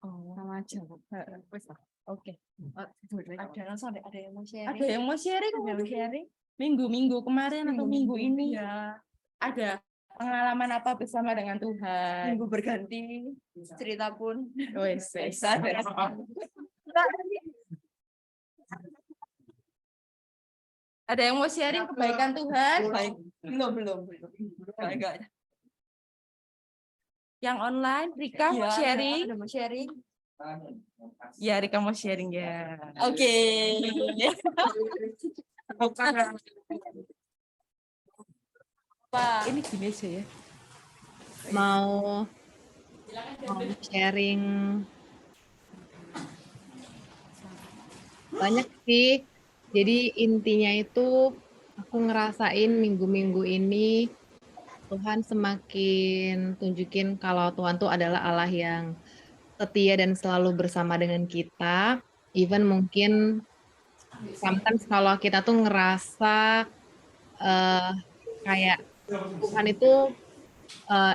Oh, sama aja. wes lah. Oke. Ada yang mau sharing? Ada yang mau sharing? Ada yang mau sharing? Minggu-minggu kemarin atau minggu ini? Ya, Ada pengalaman apa bersama dengan Tuhan? minggu berganti cerita pun. Wes. Ada yang mau sharing kebaikan Tuhan? Baik. Belum. Enggak. Yang online, Rika mau sharing? Ada mau sharing? Ya, Rika mau sharing ya. Oke. Pak. Ini gini aja ya. mau sharing banyak sih. Jadi intinya itu aku ngerasain minggu-minggu ini Tuhan semakin tunjukin kalau Tuhan tuh adalah Allah yang setia dan selalu bersama dengan kita. Even mungkin sometimes kalau kita tuh ngerasa kayak Tuhan itu eh,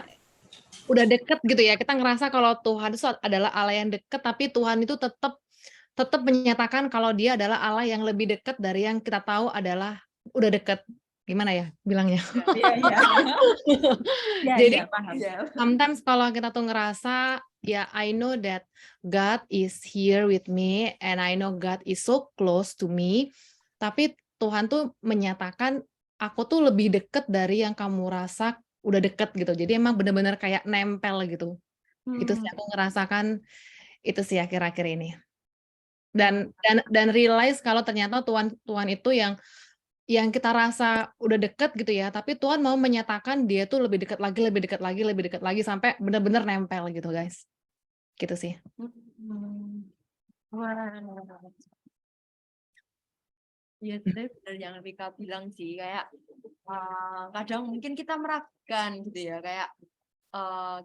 udah deket gitu ya. Kita ngerasa kalau Tuhan itu adalah Allah yang deket, tapi Tuhan itu tetap menyatakan kalau dia adalah Allah yang lebih dekat dari yang kita tahu adalah udah deket. Gimana ya bilangnya? Iya. Jadi paham. sometimes kalau kita tuh ngerasa ya I know that God is here with me and I know God is so close to me, tapi Tuhan tuh menyatakan aku tuh lebih deket dari yang kamu rasa udah deket gitu. Jadi emang bener-bener kayak nempel gitu. Itu sih aku ngerasakan itu sih akhir-akhir ini. Dan realize kalau ternyata Tuhan itu yang kita rasa udah deket gitu ya, tapi Tuhan mau menyatakan dia tuh lebih dekat lagi sampai benar-benar nempel gitu guys. Gitu sih. Iya, tapi benar yang Rika bilang sih, kayak kadang mungkin kita meragukan gitu ya, kayak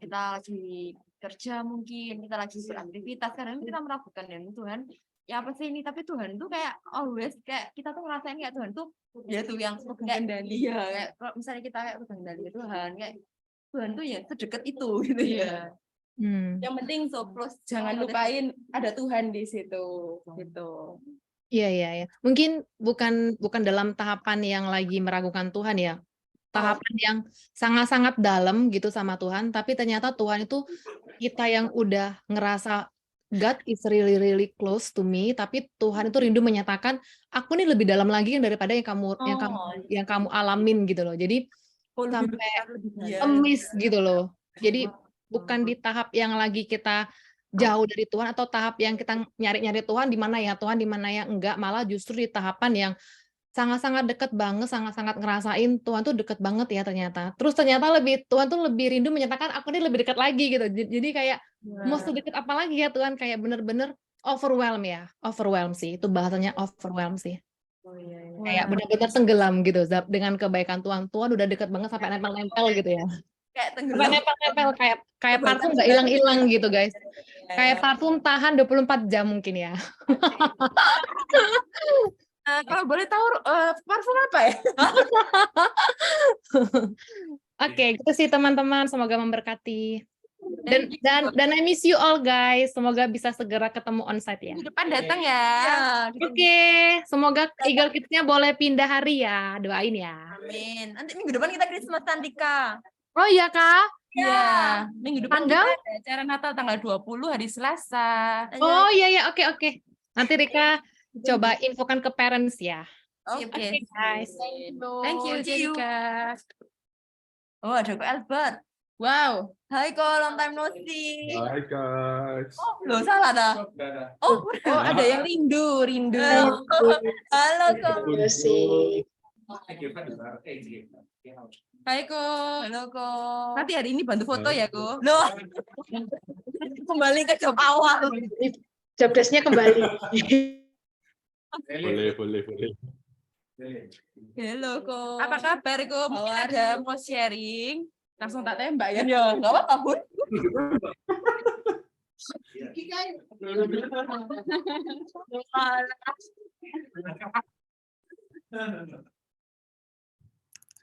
kita lagi kerja mungkin, kita lagi beraktivitas, kadang kita meragukan ya Tuhan, ya apa sih ini, tapi Tuhan tuh kayak always, kayak kita tuh ngerasain kayak Tuhan tuh, ya tuh yang kayak, iya, kayak kalau misalnya kita kayak pegang kendali Tuhan, kayak Tuhan tuh ya sedekat itu gitu ya. Yang penting so close, jangan lupain ada Tuhan di situ gitu. Iya. Mungkin bukan dalam tahapan yang lagi meragukan Tuhan ya. Tahapan yang sangat-sangat dalam gitu sama Tuhan, tapi ternyata Tuhan itu kita yang udah ngerasa God is really really close to me, tapi Tuhan itu rindu menyatakan aku nih lebih dalam lagi daripada yang kamu alamin gitu loh. Jadi sampai amazed gitu loh. Jadi bukan di tahap yang lagi kita jauh dari Tuhan atau tahap yang kita nyari-nyari Tuhan di mana ya Tuhan, di mana ya enggak, malah justru di tahapan yang sangat-sangat deket banget, sangat-sangat ngerasain Tuhan tuh deket banget ya ternyata. Terus ternyata Tuhan tuh lebih rindu menyatakan aku nih lebih dekat lagi gitu. Jadi kayak mau sedekat apa lagi ya Tuhan, kayak bener-bener overwhelm sih. Itu bahasanya overwhelm sih. Kayak benar-benar tenggelam gitu dengan kebaikan Tuhan. Tuhan udah deket banget sampai nempel-nempel gitu ya. Kayak Sampai tenggelam. nempel-nempel kayak parfum nggak hilang-hilang gitu guys. Kayak parfum tahan 24 jam mungkin ya. Kalau boleh tahu parfum apa ya? Oke, gitu sih teman-teman. Semoga memberkati. Dan I miss you all guys. Semoga bisa segera ketemu onsite ya. Di depan datang ya. Oke, semoga Eagle Kids-nya boleh pindah hari ya. Doain ya. Amin. Nanti minggu depan kita Christmas Cantika. Oh iya Kak? Iya. Minggu depan Tanggal? kita ada acara Natal tanggal 20 hari Selasa. Oh iya, oke. Nanti Rika coba infokan ke parents ya. Oke, guys. Thank you, See you. Jessica. Oh, ada kok Albert. Wow. Hai kok, long time no see. Hai guys. Oh, loh salah dah. Oh, Oh, ada yang rindu. halo kok. Hai Ko. Halo kok. Nanti hari ini bantu foto ya Ko. Loh. Kembali ke job awal. Job desk-nya kembali. Boleh. Halo kok. Apa kabar Ko? Mungkin How are ada mau sharing. Langsung tak tembak ya. Ya, enggak apa-apa, Bun.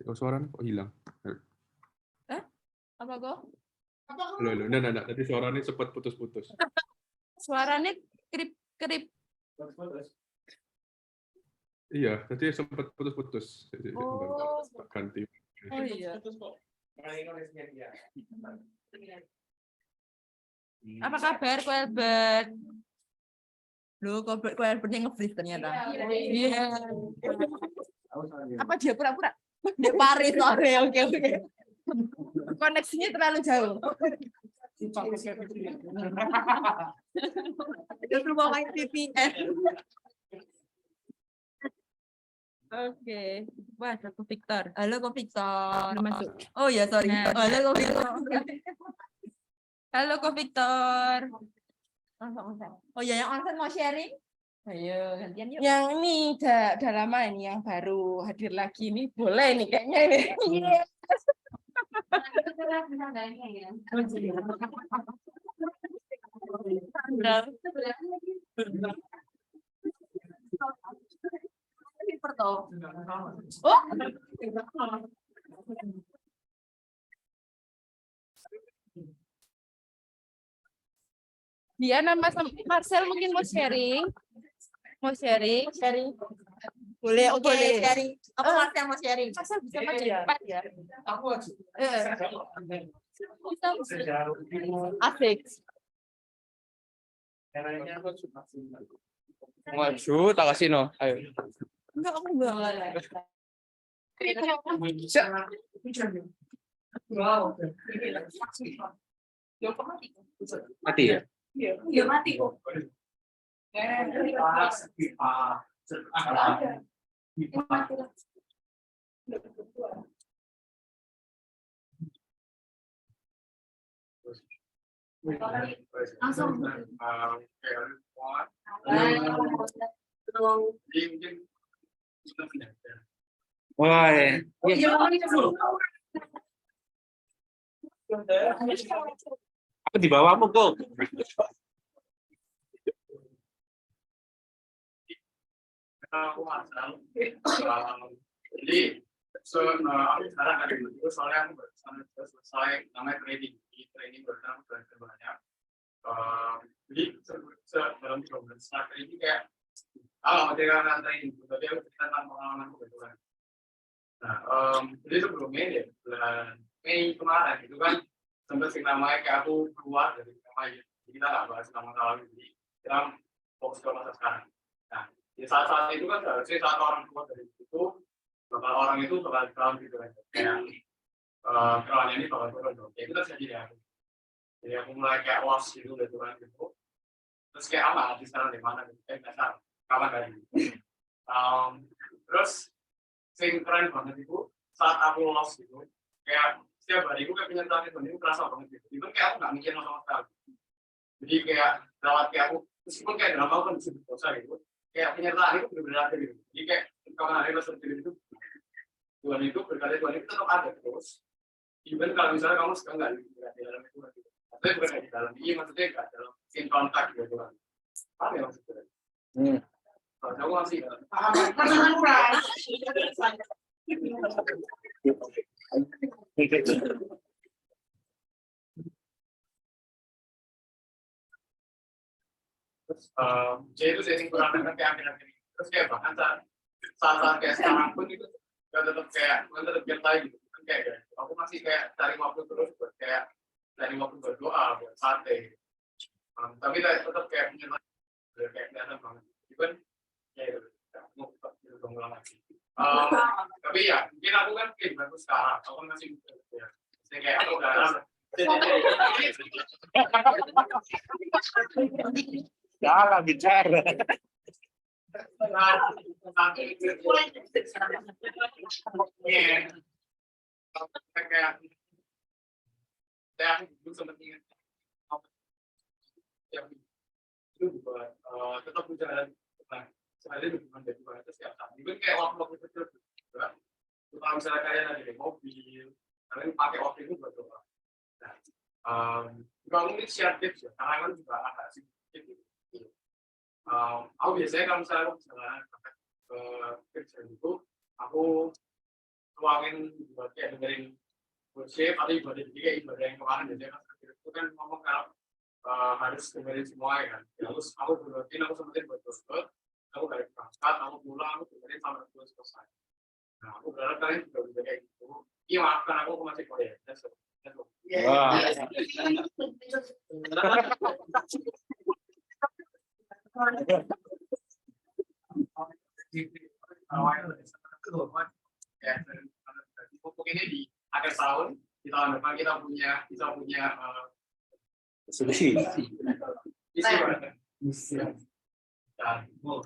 Oh, suaranya kok hilang? Apa kok? Loh, enggak. Tadi suaranya sempat putus-putus. Suaranya kerip-kerip. Iya, tadi sempat putus-putus. Jadi Oh. ganti. Oh iya. Apa kabar, Ko Albert? Loh, Ko Albert yang nge-brief ternyata. Iya. Apa dia pura-pura? Dia Paris, oke. Koneksinya terlalu jauh. Dia mau main VPN. Oke. Wah, ada Ko Victor. Halo, Ko Victor. Belum masuk. Oh ya, sorry. Nah, Halo, Ko Victor. Halo, Ko Victor. Oh ya, yang onsen mau sharing? Ayo, gantian yuk. Yang ini udah lama ini, yang baru hadir lagi ini. Boleh nih kayaknya ini. Yes. Oh, dia nama Marcel mungkin mau sharing. Sharing. Boleh, oke. Sharing. Apa Marcel mau sharing? Marcel bisa maju cepat ya. Asik. Maju, tak kasih no. Ayo. Enggak, aku enggak. Mati ya? Iya, mati kok. Langsung. Wah, apa di bawahmu kok? Jadi aku sekarang ada dulu soalnya aku baru selesai namanya training bersama belajar banyak. Jadi dalam 3 bulan setelah training kayak materi kan training, tapi aku cerita tentang pengalaman kebetulan. Nah, jadi sebelumnya ya bulan Mei kemarin itu kan sempat sih namanya kayak aku keluar dari namanya, jadi kita nggak bahas nama jadi kita fokus ke masa sekarang. Nah, di saat-saat itu kan seharusnya saat orang keluar dari situ, bakal orang itu bakal down gitu kan, kayak kerannya ini bakal turun dong. Ya itu terjadi ya. Jadi aku mulai kayak lost gitu gitu. Terus kayak di sekarang di mana gitu, nggak tahu kapan dari. Terus sing keren banget itu saat aku lost gitu, kayak setiap hari aku kayak penyertaan itu kerasa banget gitu. Itu kayak aku nggak mikir sama sekali. Jadi kayak lewat kayak aku meskipun kayak dalam aku kan bisa berdosa gitu, kayak penyertaan itu benar-benar ada gitu. Jadi kayak kalau hari rasa itu Tuhan itu berkata Tuhan itu tetap ada terus. Even kalau misalnya kamu sekarang nggak di dalam itu gitu. Tapi bukan di dalam ini maksudnya nggak dalam in kontak gitu Tuhan. Apa ya maksudnya? Kalau aku masih terus jadi itu saya kurang dengan kayak terus kayak bahkan saat kayak sekarang pun itu tetap kayak gitu kan kayak aku masih kayak cari waktu terus buat kayak cari waktu berdoa buat santai tapi tetap kayak punya kayak kelihatan banget even ya itu mau ngulang lagi tapi ya mungkin aku kan kayak baru sekarang aku kan masih ya kayak aku udah Jangan bicara. Kayak saya dulu sempat ingat yang itu buat tetap berjalan sehari hubungan dari bahasa setiap saat even kayak waktu kecil juga kalau misalnya kalian ada di mobil kalian pakai waktu itu buat doa kalau mungkin share tips ya karena kan juga agak sedikit gitu. Aku biasanya kalau misalnya aku perjalanan ke kerja itu aku luangin buat kayak dengerin worship atau ibadah jadi kayak ibadah yang kemarin jadi kan itu kan ngomong kalau harus dengerin semua ya kan. Terus aku buletin, aku sempetin buat download, aku balik berangkat, aku pulang, aku dengerin sampai aku selesai. Nah, aku berharap kalian juga bisa kayak gitu. Iya, maafkan aku masih Korea. Wah. Pupuk ini di akhir tahun, di tahun depan kita punya Solusi. isi mana? Dan goal.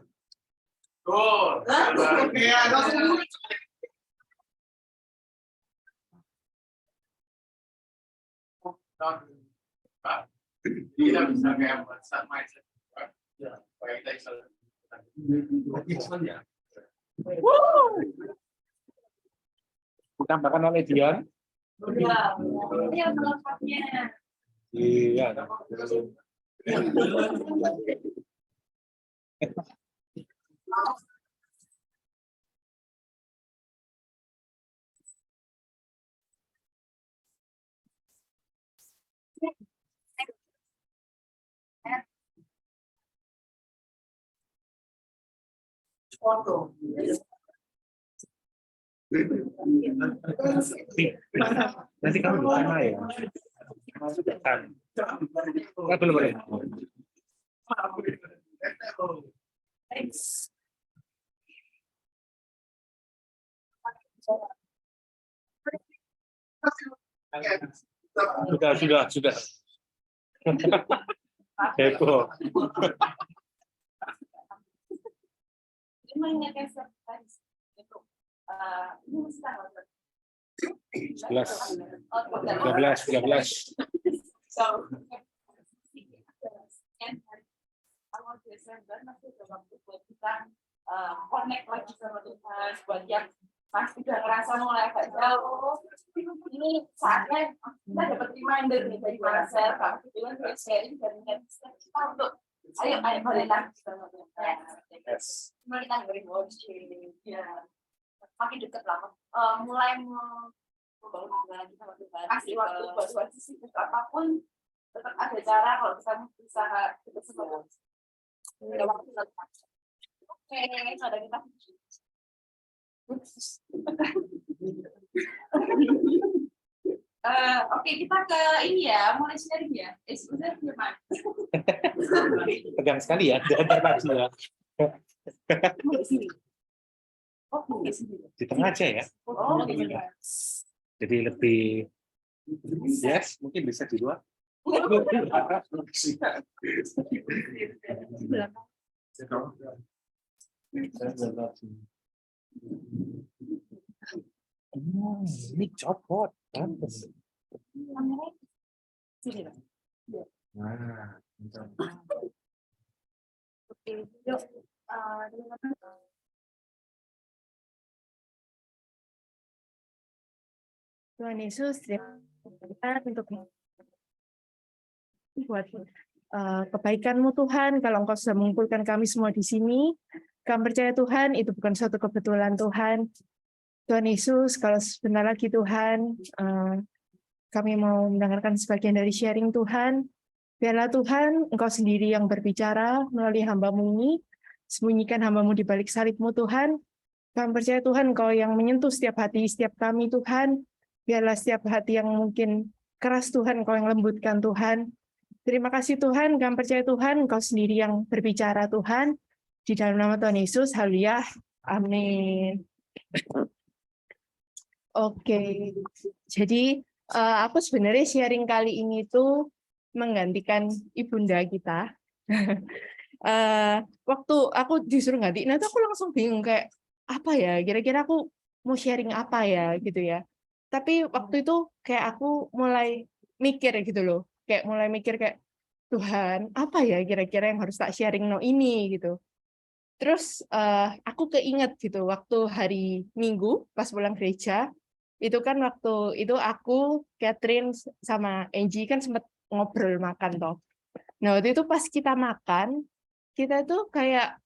Kita bisa kayak buat start mindset. Ya, baik kita bisa. Ditambahkan oleh Dion. Ini pelengkapnya. Iya. Foto. Nanti kamu di sana ya. Nggak belum boleh. Sudah. Heboh. Sebelas, 13. Awal Desember masih ada waktu buat kita connect lagi sama Tuhan, buat yang masih udah ngerasa mulai agak jauh. Ini saatnya kita dapat reminder nih dari Marcel, Kak Tuhan buat sharing dan kita untuk ayo balik lagi sama Tuhan. Mulai kita beri worship, ya makin dekat lah. Mulai membangun hubungan kita sama Tuhan. Kasih waktu buat sibuk apapun, tetap ada cara kalau kita berusaha dekat sama Tuhan. Ada waktu tetap. Oke, ada kita. Oke, kita ke ini ya, mulai sharing ya. Sebenarnya gimana? Tegang sekali ya, diantar lagi ya. Di sini. Oh, di sini. Di tengah aja ya. Oh, di sini. Jadi lebih, yes, mungkin bisa di luar. Ini copot. Sini lah. Nah, Oke, yuk. Tuhan Yesus, terima kasih untuk buat kebaikan-Mu Tuhan. Kalau Engkau sudah mengumpulkan kami semua di sini, kami percaya Tuhan itu bukan suatu kebetulan Tuhan. Tuhan Yesus, kalau sebentar lagi Tuhan, kami mau mendengarkan sebagian dari sharing Tuhan. Biarlah Tuhan, Engkau sendiri yang berbicara melalui hamba-Mu ini, sembunyikan hamba-Mu di balik salib-Mu Tuhan. Kami percaya Tuhan, Engkau yang menyentuh setiap hati, setiap kami Tuhan. Biarlah setiap hati yang mungkin keras Tuhan, Engkau yang lembutkan Tuhan. Terima kasih Tuhan, kami percaya Tuhan, Engkau sendiri yang berbicara Tuhan. Di dalam nama Tuhan Yesus, haleluya, amin. Oke, jadi aku sebenarnya sharing kali ini tuh menggantikan ibunda kita. Waktu aku disuruh ganti, nah aku langsung bingung kayak apa ya, kira-kira aku mau sharing apa ya gitu ya. Tapi waktu itu kayak aku mulai mikir gitu loh, kayak mulai mikir kayak Tuhan apa ya kira-kira yang harus tak sharing ini gitu. Terus aku keinget gitu waktu hari Minggu pas pulang gereja itu kan waktu itu aku Catherine sama Angie kan sempat ngobrol makan toh. Nah waktu itu pas kita makan kita tuh kayak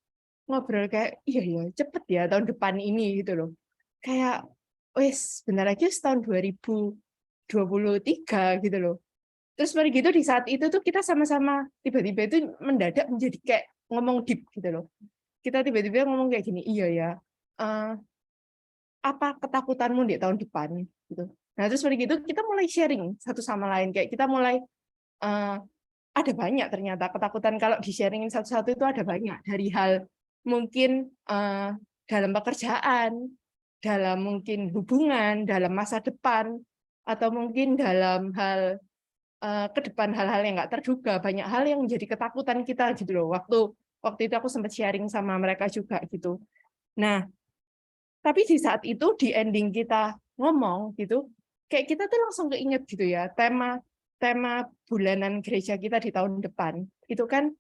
ngobrol kayak iya ya cepet ya tahun depan ini gitu loh. Kayak wes bentar lagi tahun 2023 gitu loh. Terus mari gitu di saat itu tuh kita sama-sama tiba-tiba itu mendadak menjadi kayak ngomong deep gitu loh. Kita tiba-tiba ngomong kayak gini, iya ya, apa ketakutanmu di tahun depan gitu. Nah terus mari gitu kita mulai sharing satu sama lain, kayak kita mulai ada banyak ternyata ketakutan kalau di-sharingin satu-satu itu ada banyak, dari hal mungkin dalam pekerjaan, dalam mungkin hubungan, dalam masa depan, atau mungkin dalam hal ke depan, hal-hal yang nggak terduga, banyak hal yang menjadi ketakutan kita gitu loh. Waktu itu aku sempat sharing sama mereka juga gitu. Nah, tapi di saat itu di ending kita ngomong gitu, kayak kita tuh langsung keinget gitu ya, tema bulanan gereja kita di tahun depan. Itu kan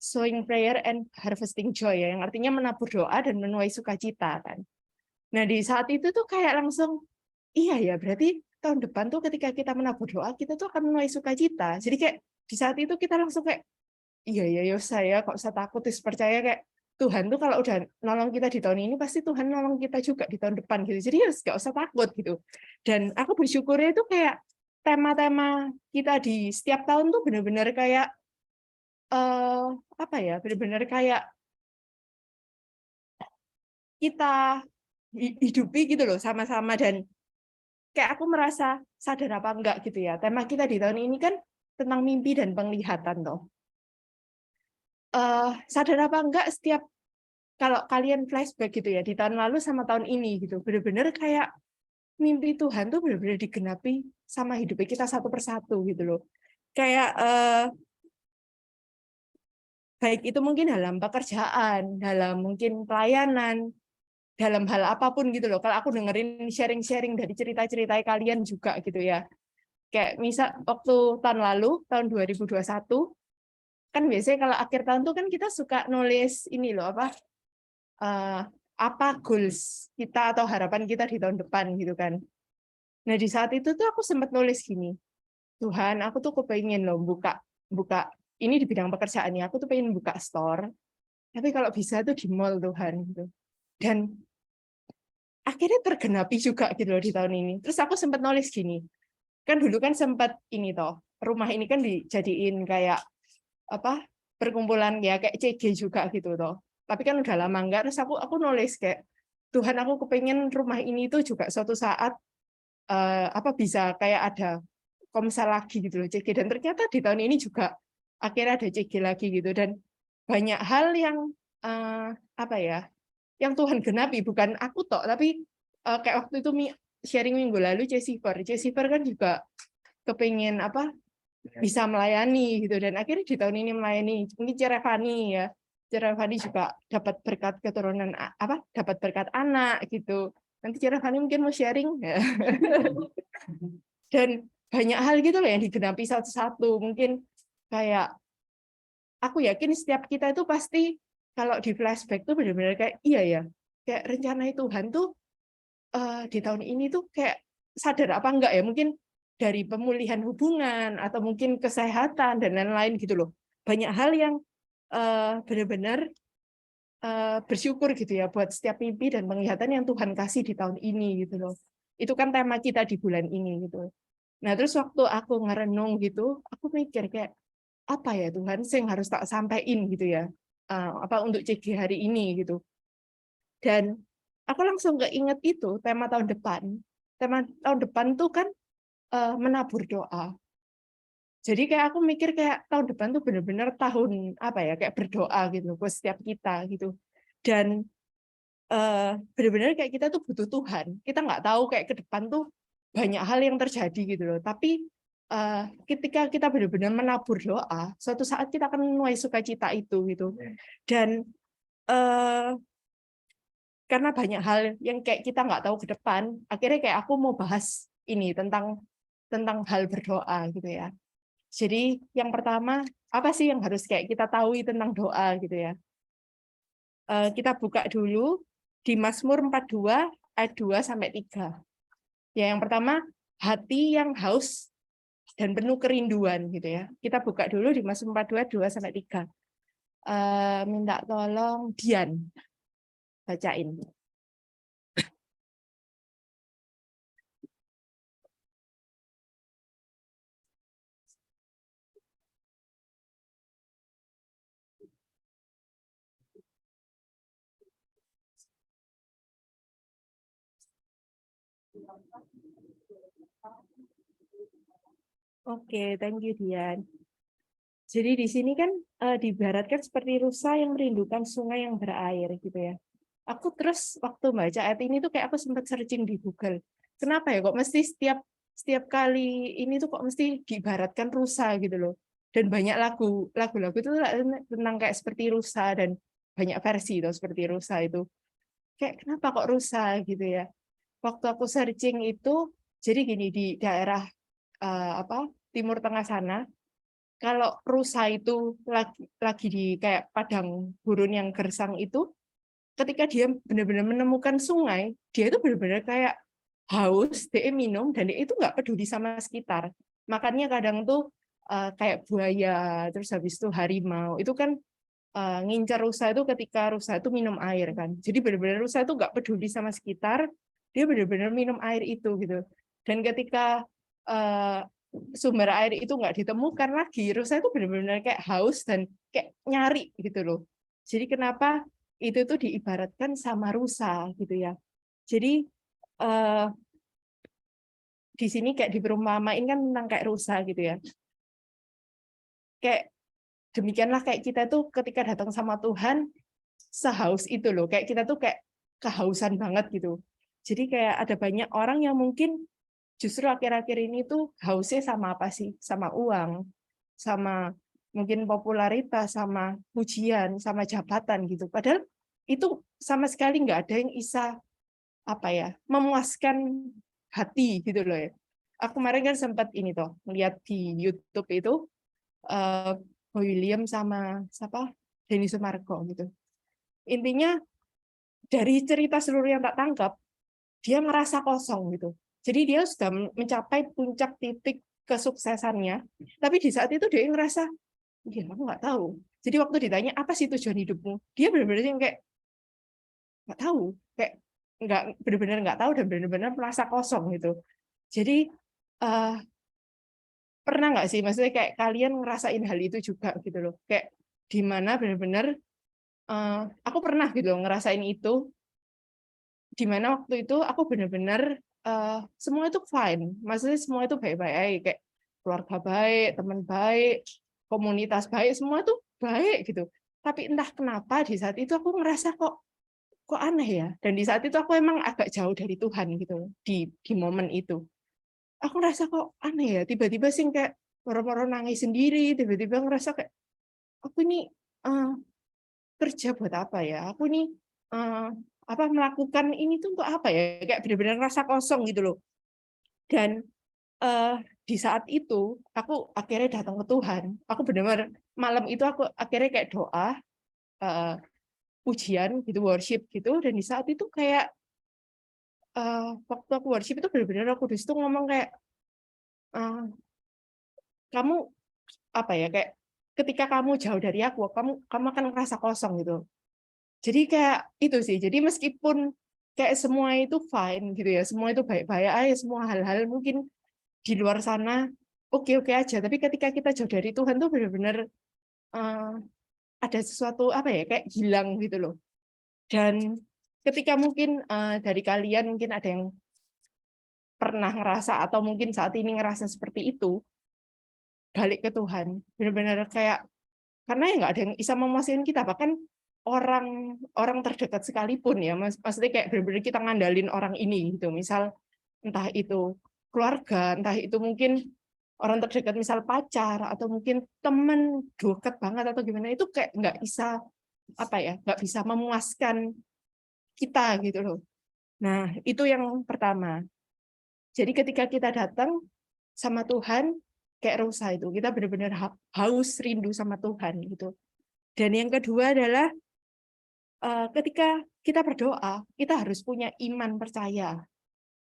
sowing prayer and harvesting joy ya, yang artinya menabur doa dan menuai sukacita kan. Nah, di saat itu tuh kayak langsung iya ya, berarti tahun depan tuh ketika kita menabur doa, kita tuh akan menuai sukacita. Jadi kayak di saat itu kita langsung kayak iya ya, Yosa ya, kok usah takut, terus percaya kayak Tuhan tuh kalau udah nolong kita di tahun ini, pasti Tuhan nolong kita juga di tahun depan gitu. Jadi ya nggak usah takut gitu. Dan aku bersyukurnya itu kayak tema-tema kita di setiap tahun tuh benar-benar kayak apa ya, benar-benar kayak kita hidupi gitu loh sama-sama, dan kayak aku merasa sadar apa enggak gitu ya. Tema kita di tahun ini kan tentang mimpi dan penglihatan toh. Sadar apa enggak setiap kalau kalian flashback gitu ya di tahun lalu sama tahun ini gitu, benar-benar kayak mimpi Tuhan tuh benar-benar digenapi sama hidupnya kita satu persatu gitu loh. Kayak baik itu mungkin dalam pekerjaan, dalam mungkin pelayanan, dalam hal apapun gitu loh. Kalau aku dengerin sharing-sharing dari cerita-cerita kalian juga gitu ya. Kayak misal waktu tahun lalu, tahun 2021, kan biasanya kalau akhir tahun tuh kan kita suka nulis ini loh, apa goals kita atau harapan kita di tahun depan gitu kan. Nah di saat itu tuh aku sempat nulis gini, Tuhan aku tuh kepengen loh buka ini di bidang pekerjaan ya, aku tuh pengen buka store, tapi kalau bisa tuh di mall Tuhan gitu. Dan akhirnya tergenapi juga gitu loh di tahun ini. Terus aku sempat nulis gini, kan dulu kan sempat ini toh, rumah ini kan dijadiin kayak apa perkumpulan ya kayak CG juga gitu toh. Tapi kan udah lama enggak, terus aku nulis kayak Tuhan aku kepengen rumah ini tuh juga suatu saat apa bisa kayak ada komsel lagi gitu loh CG, dan ternyata di tahun ini juga akhirnya ada CG lagi gitu, dan banyak hal yang apa ya yang Tuhan genapi, bukan aku tok, tapi kayak waktu itu sharing minggu lalu Jessifer kan juga kepengen apa bisa melayani gitu, dan akhirnya di tahun ini melayani. Mungkin Cerevani ya, Cerevani juga dapat berkat keturunan apa dapat berkat anak gitu. Nanti Cerevani mungkin mau sharing ya. Dan banyak hal gitu loh yang digenapi satu-satu. Mungkin kayak aku yakin setiap kita itu pasti kalau di flashback tuh benar-benar kayak iya ya, kayak rencana Tuhan tuh di tahun ini tuh kayak sadar apa enggak ya, mungkin dari pemulihan hubungan atau mungkin kesehatan dan lain-lain gitu loh. Banyak hal yang benar-benar bersyukur gitu ya buat setiap mimpi dan penglihatan yang Tuhan kasih di tahun ini gitu loh. Itu kan tema kita di bulan ini gitu. Nah, terus waktu aku ngerenung gitu, aku mikir kayak apa ya Tuhan sing harus tak sampaikan gitu ya. Apa untuk CG hari ini gitu. Dan aku langsung keinget itu tema tahun depan. Tema tahun depan tuh kan menabur doa. Jadi kayak aku mikir kayak tahun depan tuh benar-benar tahun apa ya kayak berdoa gitu buat setiap kita gitu. Dan benar-benar kayak kita tuh butuh Tuhan. Kita nggak tahu kayak ke depan tuh banyak hal yang terjadi gitu loh. Tapi ketika kita benar-benar menabur doa, suatu saat kita akan menuai sukacita itu gitu. Dan karena banyak hal yang kayak kita nggak tahu ke depan, akhirnya kayak aku mau bahas ini tentang hal berdoa gitu ya. Jadi yang pertama, apa sih yang harus kayak kita tahu tentang doa gitu ya. Kita buka dulu di Mazmur 42 ayat 2 sampai 3. Ya, yang pertama, hati yang haus dan penuh kerinduan gitu ya. Kita buka dulu di Mazmur 42 2 sampai 3. Minta tolong Dian bacain. Oke, thank you Dian. Jadi di sini kan diibaratkan seperti rusa yang merindukan sungai yang berair gitu ya. Aku terus waktu baca ayat ini tuh kayak aku sempat searching di Google. Kenapa ya kok mesti setiap kali ini tuh kok mesti diibaratkan rusa gitu loh. Dan banyak lagu-lagu itu tentang kayak seperti rusa dan banyak versi tuh seperti rusa itu. Kayak kenapa kok rusa gitu ya. Waktu aku searching itu jadi gini di daerah Timur Tengah sana, kalau rusa itu lagi di kayak padang gurun yang gersang itu, ketika dia benar-benar menemukan sungai, dia itu benar-benar kayak haus, dia minum, dan dia itu nggak peduli sama sekitar. Makanya kadang tuh kayak buaya, terus habis itu harimau, itu kan ngincar rusa itu ketika rusa itu minum air kan. Jadi benar-benar rusa itu nggak peduli sama sekitar, dia benar-benar minum air itu gitu. Dan ketika sumber air itu nggak ditemukan lagi, rusa itu benar-benar kayak haus dan kayak nyari gitu loh. Jadi kenapa itu tuh diibaratkan sama rusa gitu ya. Jadi di sini kayak diperumpamain kan tentang kayak rusa gitu ya. Kayak demikianlah kayak kita tuh ketika datang sama Tuhan sehaus itu loh. Kayak kita tuh kayak kehausan banget gitu. Jadi kayak ada banyak orang yang mungkin justru akhir-akhir ini tuh hausnya sama apa sih? Sama uang, sama mungkin popularitas, sama pujian, sama jabatan gitu. Padahal itu sama sekali nggak ada yang bisa memuaskan hati gitu loh ya. Aku kemarin kan sempat ini toh melihat di YouTube itu Boy William sama siapa Denny Sumargo gitu. Intinya dari cerita seluruh yang tak tangkap, dia ngerasa kosong gitu. Jadi dia sudah mencapai puncak titik kesuksesannya, tapi di saat itu dia ngerasa, ya aku nggak tahu. Jadi waktu ditanya apa sih tujuan hidupmu, dia benar-benar yang kayak nggak tahu, kayak nggak benar-benar nggak tahu dan benar-benar merasa kosong gitu. Jadi pernah nggak sih, maksudnya kayak kalian ngerasain hal itu juga gitu loh, kayak di mana benar-benar aku pernah gitu loh, ngerasain itu, di mana waktu itu aku benar-benar semua itu fine, maksudnya semua itu baik-baik, kayak keluarga baik, teman baik, komunitas baik, semua itu baik gitu. Tapi entah kenapa di saat itu aku ngerasa kok aneh ya. Dan di saat itu aku emang agak jauh dari Tuhan gitu di momen itu. Aku ngerasa kok aneh ya, tiba-tiba sih kayak moro-moro nangis sendiri, tiba-tiba ngerasa kayak aku ini kerja buat apa ya? Aku ini melakukan ini tuh untuk apa ya? Kayak benar-benar ngerasa kosong gitu loh. Dan di saat itu aku akhirnya datang ke Tuhan. Aku benar-benar malam itu aku akhirnya kayak doa, pujian gitu, worship gitu. Dan di saat itu kayak waktu aku worship itu benar-benar aku di situ ngomong kayak kamu kayak ketika kamu jauh dari aku, kamu akan merasa kosong gitu. Jadi kayak itu sih. Jadi meskipun kayak semua itu fine gitu ya, semua itu baik-baik aja, semua hal-hal mungkin di luar sana oke-oke aja. Tapi ketika kita jauh dari Tuhan tuh benar-benar ada sesuatu kayak hilang gitu loh. Dan ketika mungkin dari kalian mungkin ada yang pernah ngerasa atau mungkin saat ini ngerasa seperti itu, balik ke Tuhan. Benar-benar kayak karena ya nggak ada yang bisa memuaskan kita, bahkan orang terdekat sekalipun ya, maksudnya kayak benar-benar kita ngandalin orang ini gitu. Misal entah itu keluarga, entah itu mungkin orang terdekat misal pacar atau mungkin temen dekat banget atau gimana, itu kayak nggak bisa nggak bisa memuaskan kita gitu loh. Nah, itu yang pertama. Jadi ketika kita datang sama Tuhan kayak rusa itu, kita benar-benar haus rindu sama Tuhan gitu. Dan yang kedua adalah ketika kita berdoa, kita harus punya iman percaya.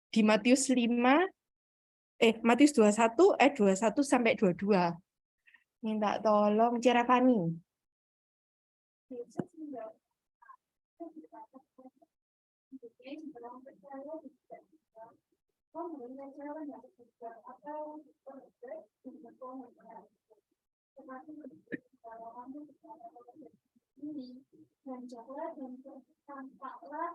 Di Matius 21 ayat 21 sampai 22. Minta tolong Cerapani. Dan tampaklah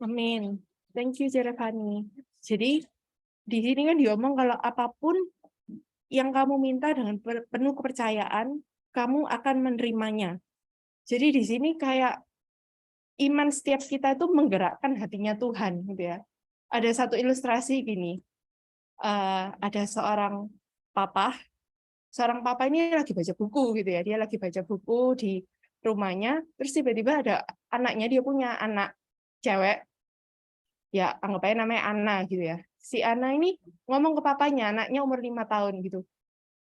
Amin. Thank you, Jerevani. Jadi di sini kan diomong kalau apapun yang kamu minta dengan penuh kepercayaan, kamu akan menerimanya. Jadi di sini kayak iman setiap kita itu menggerakkan hatinya Tuhan, gitu ya. Ada satu ilustrasi gini, ada seorang papa ini lagi baca buku gitu ya, dia lagi baca buku di rumahnya, terus tiba-tiba ada anaknya, dia punya anak cewek, ya anggap aja namanya Ana gitu ya. Si Ana ini ngomong ke papanya, anaknya umur 5 tahun gitu,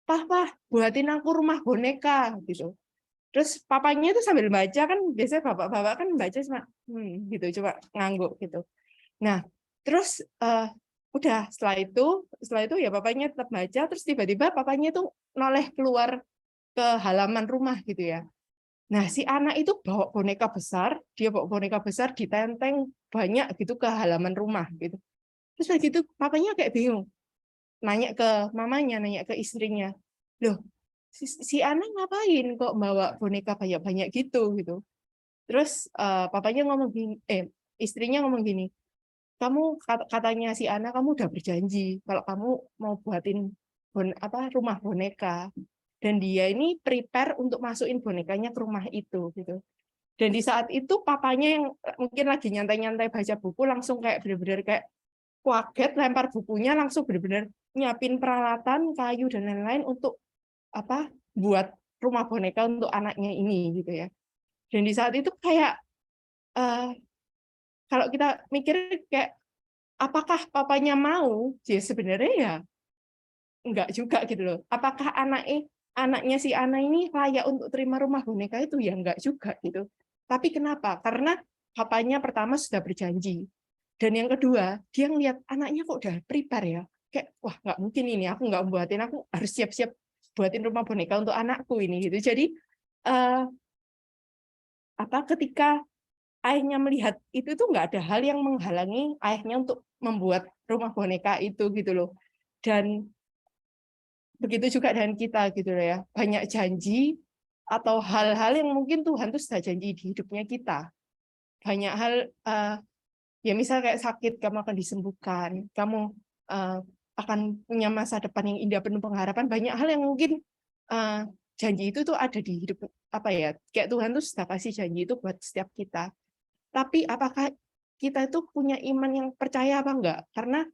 Pah, buatin aku rumah boneka gitu. Terus papanya itu sambil baca, kan biasanya bapak-bapak kan baca cuma gitu, coba ngangguk gitu. Nah, terus udah setelah itu ya papanya tetap baca, terus tiba-tiba papanya itu noleh keluar ke halaman rumah gitu ya. Nah, si anak itu bawa boneka besar, dia bawa boneka besar ditenteng banyak gitu ke halaman rumah gitu. Terus begitu papanya kayak bingung. Nanya ke mamanya, nanya ke istrinya. Loh, si anak ngapain kok bawa boneka banyak-banyak gitu gitu. Terus papanya ngomong gini, istrinya ngomong gini, kamu katanya si Ana, kamu udah berjanji kalau kamu mau buatin rumah boneka, dan dia ini prepare untuk masukin bonekanya ke rumah itu gitu. Dan di saat itu papanya yang mungkin lagi nyantai-nyantai baca buku langsung kayak benar-benar kayak kaget, lempar bukunya, langsung benar-benar nyiapin peralatan kayu dan lain-lain untuk buat rumah boneka untuk anaknya ini gitu ya. Dan di saat itu kayak kalau kita mikir kayak apakah papanya mau? Ya sebenarnya ya enggak juga gitu loh. Apakah anaknya si Ana ini layak untuk terima rumah boneka itu? Ya enggak juga gitu. Tapi kenapa? Karena papanya pertama sudah berjanji. Dan yang kedua, dia ngelihat anaknya kok udah prepare ya. Kayak, wah nggak mungkin ini, aku nggak buatin, aku harus siap-siap buatin rumah boneka untuk anakku ini gitu. Jadi ketika ayahnya melihat itu tuh nggak ada hal yang menghalangi ayahnya untuk membuat rumah boneka itu gitu loh. Dan begitu juga dengan kita gitu loh ya. Banyak janji atau hal-hal yang mungkin Tuhan tuh sudah janji di hidupnya kita. Banyak hal ya misal kayak sakit, kamu akan disembuhkan, kamu akan punya masa depan yang indah penuh pengharapan. Banyak hal yang mungkin janji itu tuh ada di hidup kayak Tuhan tuh sudah kasih janji itu buat setiap kita. Tapi apakah kita itu punya iman yang percaya apa enggak? Karena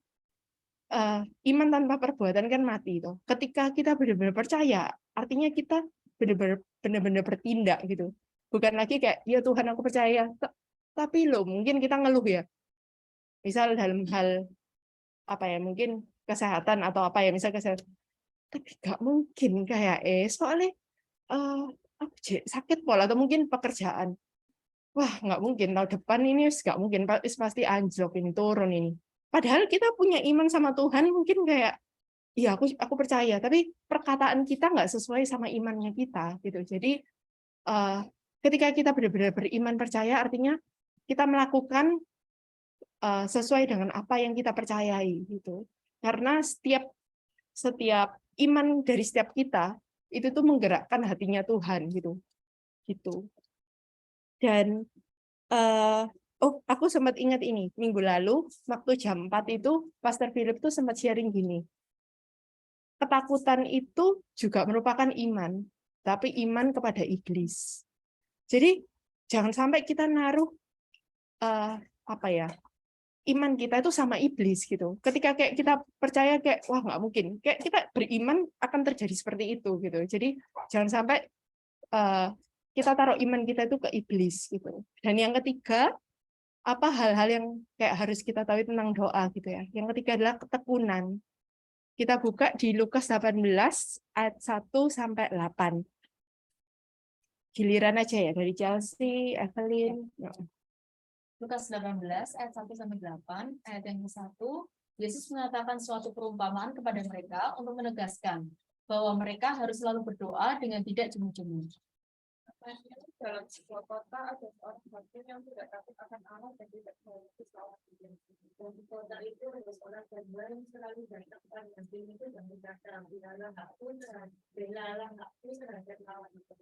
iman tanpa perbuatan kan mati itu. Ketika kita benar-benar percaya, artinya kita benar-benar bertindak gitu. Bukan lagi kayak ya Tuhan aku percaya, tapi loh mungkin kita ngeluh ya. Misal dalam hal mungkin kesehatan atau misal kesehatan. Tapi nggak mungkin kayak soalnya aku sakit pola atau mungkin pekerjaan. Wah, nggak mungkin tahun depan ini nggak mungkin, pasti anjlok ini, turun ini. Padahal kita punya iman sama Tuhan, mungkin kayak iya aku percaya, tapi perkataan kita nggak sesuai sama imannya kita gitu. Jadi ketika kita benar-benar beriman percaya, artinya kita melakukan sesuai dengan apa yang kita percayai gitu. Karena setiap iman dari setiap kita itu tuh menggerakkan hatinya Tuhan gitu. Dan aku sempat ingat ini minggu lalu waktu jam 4 itu Pastor Philip tuh sempat sharing gini. Ketakutan itu juga merupakan iman, tapi iman kepada iblis. Jadi jangan sampai kita naruh iman kita itu sama iblis gitu. Ketika kayak kita percaya kayak wah nggak mungkin, kayak kita beriman akan terjadi seperti itu gitu. Jadi jangan sampai kita taruh iman kita itu ke iblis gitu. Dan yang ketiga, hal-hal yang kayak harus kita tahu tentang doa gitu ya. Yang ketiga adalah ketekunan. Kita buka di Lukas 18 ayat 1 sampai 8. Giliran aja ya dari Chelsea, Evelyn. Lukas 18 ayat 1 sampai 8, ayat yang ke-1, Yesus mengatakan suatu perumpamaan kepada mereka untuk menegaskan bahwa mereka harus selalu berdoa dengan tidak jemu-jemu. Dalam sebuah kota ada seorang hakim yang tidak takut akan Allah dan tidak mau kesalahan. Dan di kota itu ada seorang gembala yang selalu datang pada hakim itu dan berkata, "Bilalah aku terhadap lawan itu."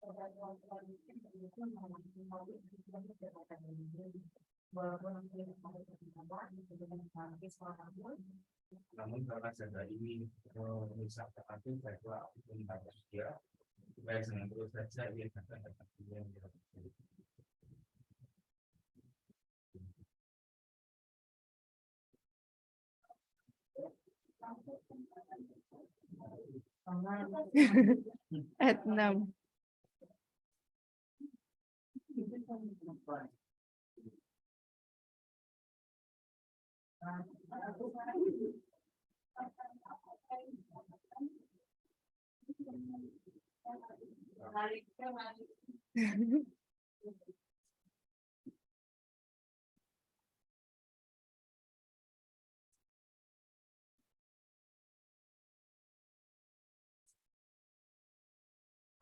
Orang-orang itu mau Namun karena jaga ini merusak hati, saya aku pun harus dia supaya jangan terus saja ia kata-kata yang dia Ayat 6.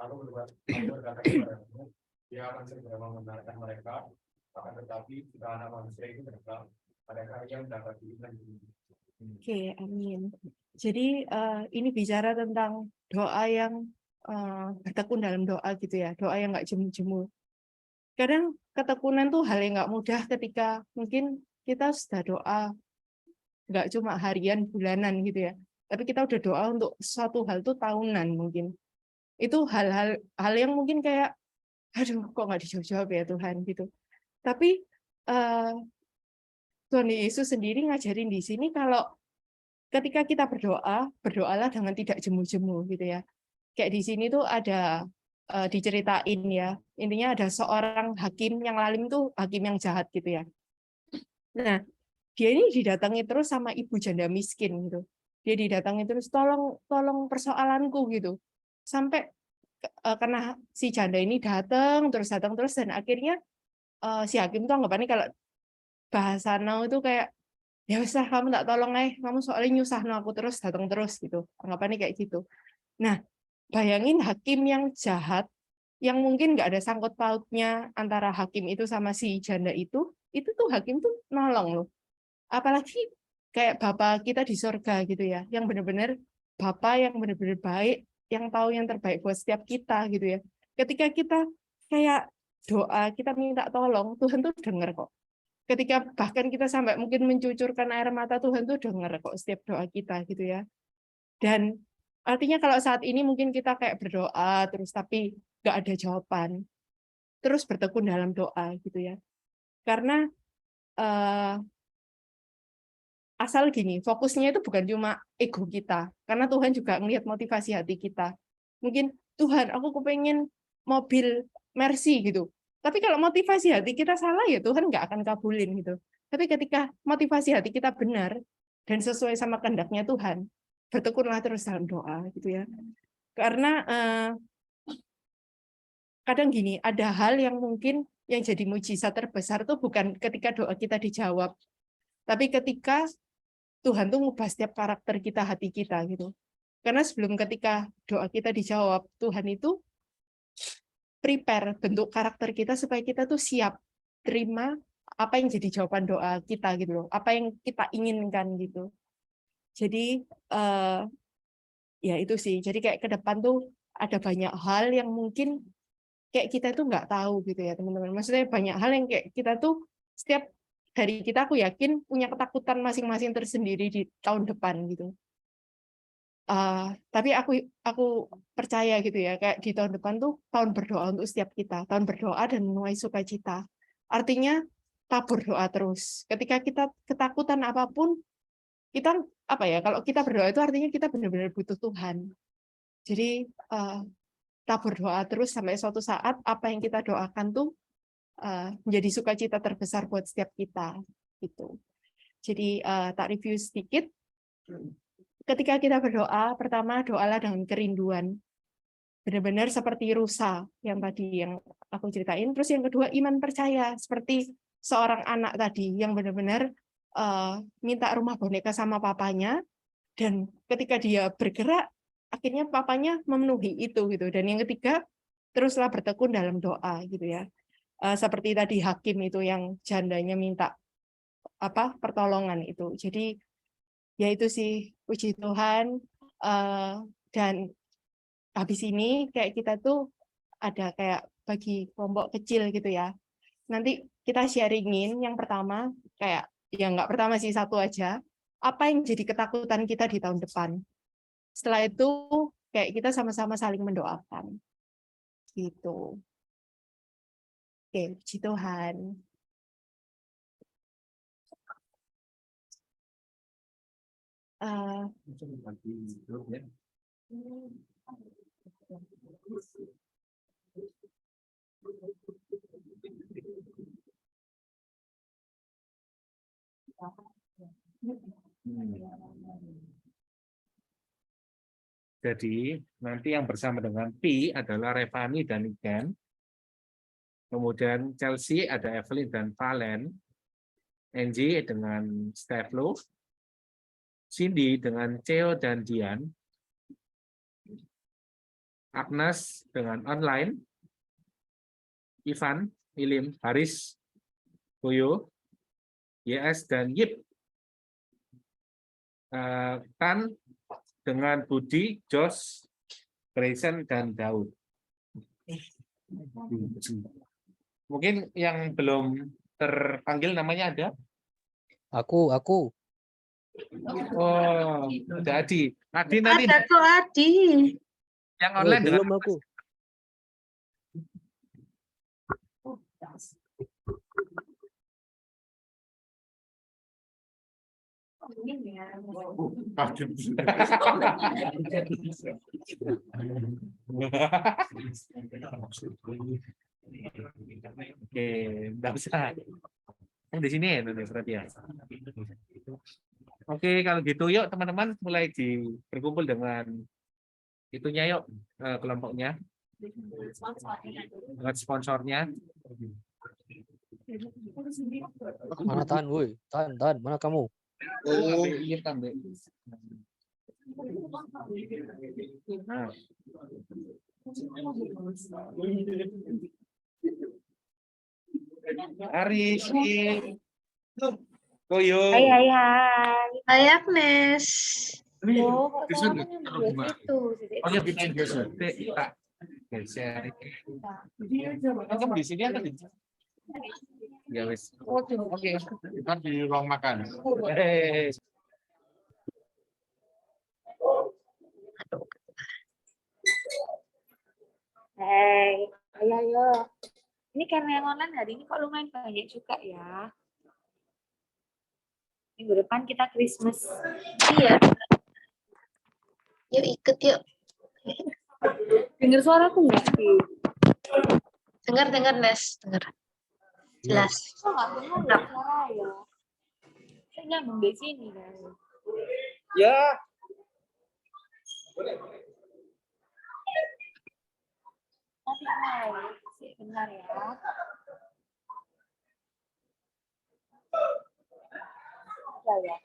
Aku berkata kepadamu, dia akan segera membenarkan mereka, akan tetapi jika anak manusia itu datang, mereka yang dapat diiman. Oke, amin. Jadi ini bicara tentang doa yang bertekun dalam doa gitu ya, doa yang nggak jemu-jemu. Kadang ketekunan tuh hal yang nggak mudah ketika mungkin kita sudah doa nggak cuma harian, bulanan gitu ya, tapi kita udah doa untuk suatu hal tuh tahunan mungkin. Itu hal-hal yang mungkin kayak, aduh kok nggak dijawab ya Tuhan gitu. Tapi Tuhan Yesus sendiri ngajarin di sini kalau ketika kita berdoa, berdoalah dengan tidak jemu-jemu gitu ya. Kayak di sini tuh ada diceritain ya, intinya ada seorang hakim yang lalim tuh hakim yang jahat gitu ya. Nah, dia ini didatangi terus sama ibu janda miskin gitu. Dia didatangi terus, tolong persoalanku gitu. Sampai karena si janda ini datang terus dan akhirnya si hakim tuh anggapannya kalau bahasa now itu kayak ya usah kamu tak tolong kamu soalnya nyusahno aku terus datang terus gitu, anggapannya kayak gitu. Nah, bayangin hakim yang jahat yang mungkin nggak ada sangkut pautnya antara hakim itu sama si janda itu tuh hakim tuh nolong loh. Apalagi kayak Bapak kita di surga gitu ya, yang benar-benar Bapak yang benar-benar baik, yang tahu yang terbaik buat setiap kita gitu ya. Ketika kita kayak doa, kita minta tolong, Tuhan tuh dengar kok. Ketika bahkan kita sampai mungkin mencucurkan air mata, Tuhan tuh dengar kok setiap doa kita gitu ya. Dan artinya kalau saat ini mungkin kita kayak berdoa terus tapi nggak ada jawaban, terus bertekun dalam doa gitu ya. Karena asal gini, fokusnya itu bukan cuma ego kita, karena Tuhan juga ngelihat motivasi hati kita. Mungkin Tuhan, aku kepengen mobil Mercy gitu. Tapi kalau motivasi hati kita salah ya Tuhan nggak akan kabulin gitu. Tapi ketika motivasi hati kita benar dan sesuai sama kehendaknya Tuhan, bertekunlah terus dalam doa gitu ya. Karena kadang gini, ada hal yang mungkin yang jadi mujizat terbesar tuh bukan ketika doa kita dijawab, tapi ketika Tuhan tuh ngubah setiap karakter kita, hati kita gitu. Karena sebelum ketika doa kita dijawab, Tuhan itu prepare bentuk karakter kita supaya kita tuh siap terima apa yang jadi jawaban doa kita gitu loh, apa yang kita inginkan gitu. Jadi ya itu sih. Jadi kayak ke depan tuh ada banyak hal yang mungkin kayak kita tuh nggak tahu gitu ya teman-teman. Maksudnya banyak hal yang kayak kita tuh setiap dari kita aku yakin punya ketakutan masing-masing tersendiri di tahun depan gitu. Tapi aku percaya gitu ya, kayak di tahun depan tuh tahun berdoa untuk setiap kita, tahun berdoa dan menuai sukacita. Artinya tabur doa terus. Ketika kita ketakutan apapun, kita apa ya? Kalau kita berdoa itu artinya kita benar-benar butuh Tuhan. Jadi tabur doa terus sampai suatu saat apa yang kita doakan tuh menjadi sukacita terbesar buat setiap kita gitu. Jadi tak review sedikit. Ketika kita berdoa, pertama doalah dengan kerinduan. Benar-benar seperti rusa yang tadi yang aku ceritain. Terus yang kedua iman percaya seperti seorang anak tadi yang benar-benar minta rumah boneka sama papanya dan ketika dia bergerak akhirnya papanya memenuhi itu gitu. Dan yang ketiga teruslah bertekun dalam doa gitu ya. Seperti tadi hakim itu yang jandanya minta pertolongan itu. Jadi ya itu sih, puji Tuhan. Dan habis ini kayak kita tuh ada kayak bagi kelompok kecil gitu ya. Nanti kita sharingin yang pertama, kayak yang nggak pertama sih, satu aja. Apa yang jadi ketakutan kita di tahun depan. Setelah itu kayak kita sama-sama saling mendoakan. Gitu. Oke, puji Tuhan. Jadi nanti yang bersama dengan P adalah Revani dan Iken. Kemudian Chelsea ada Evelyn dan Valen. Angie dengan Steflo. Cindy dengan Theo dan Dian. Agnes dengan online. Ivan, Ilim, Haris, Boyo, YS dan Yip. Tan dengan Budi, Jos, Grayson dan Daud. Mungkin yang belum terpanggil namanya ada? Aku. Oh, ada Adi. Adi nanti. Ada tuh Adi. Yang online belum aku. Oke, enggak usah. Yang di sini ya, berarti ya. Oke, kalau gitu yuk teman-teman mulai berkumpul dengan itunya yuk, kelompoknya. Dengan sponsornya. Mana Tan, woi? Tan, mana kamu? Oh, iya kan, Dek. Nah. Aris, Koyo. Hai. Hai Agnes. Oh, ya bikin geser. Geser. Kamu di sini atau di sini? Ya wes. Oke. Kita di ruang makan. Hai. Ayo. Ini karena yang online hari ini kok lumayan banyak juga ya. Minggu depan kita Christmas. Iya. Yuk ikut yuk. Dengar suaraku nggak sih? Dengar Nes, dengar. Jelas. Oh nggak dengar nggak suara ya? Saya nyambung di sini kan. Ya. Tapi bentar ya. Ya.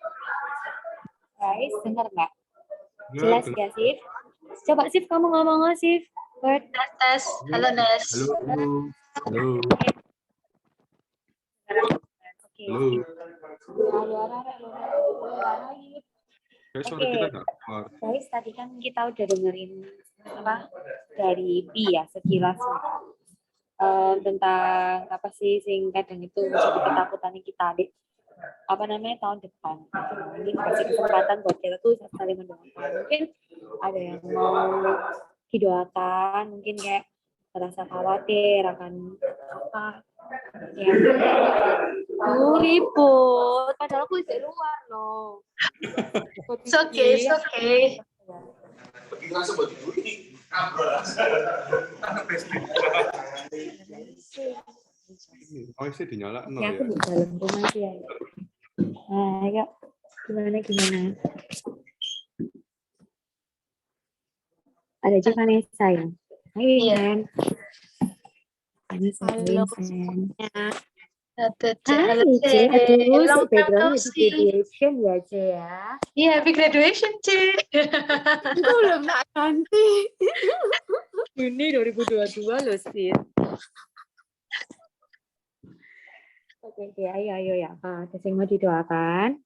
Guys, dengar nggak? Jelas nggak, Sif? Coba Sif, kamu ngomong Sif. Tes. Halo, Nes. Halo. Oke. Guys, tadi kan kita udah dengerin dari Pi ya sekilas tentang apa sih sing kadang itu menjadi ketakutan kita tahun depan. Ini kasih kesempatan buat kita tuh saling mendoakan. Mungkin ada yang mau didoakan, mungkin kayak merasa khawatir akan apa ya. Ribut, padahal aku di luar loh. It's okay. Oh, sih dinyala no Ya, aku di dalam rumah sih ya. Nah, ya. Gimana? Ada juga Vanessa ya. Hai, Ren. Halo. Hai, C. Aduh, background graduation ya, C ya. Iya, happy graduation, C. Aku belum nak ganti. Juni 2022 loh, Sis. Oke, ayo ya. Ada yang mau didoakan?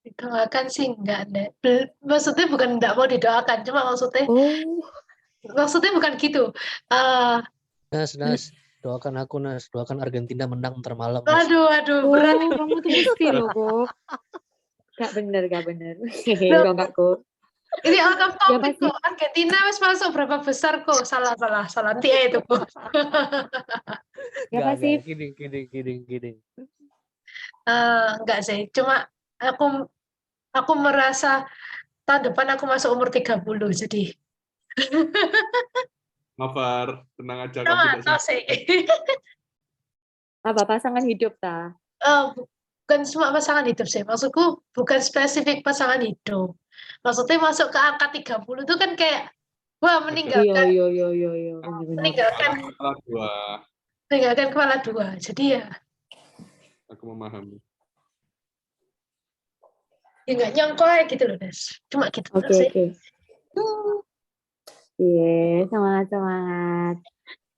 Didoakan sih enggak deh. Maksudnya bukan enggak mau didoakan, cuma maksudnya bukan gitu. Nas, doakan aku Nas, doakan Argentina menang ntar malam Nas. Aduh, berat. Kamu tuh mesti loh, kok. Gak bener. Enggak, kok. Ini out of Ya, topic pasti. kok. Argentina wis masuk berapa besar kok? Salah. Dia itu kok. Ya, pasti. Kidding. Enggak sih, cuma aku merasa tahun depan aku masuk umur 30, jadi Mafar, tenang aja. nggak Kamu tidak tahu sih. Apa pasangan hidup ta? Bukan cuma pasangan hidup sih, maksudku bukan spesifik pasangan hidup. Maksudnya masuk ke angka 30 itu kan kayak wah meninggalkan Iya. meninggalkan kepala dua. Jadi ya Aku memahami. nggak nyangkol aja gitu loh, Des. Cuma gitu sih. Oke. Iya, semangat.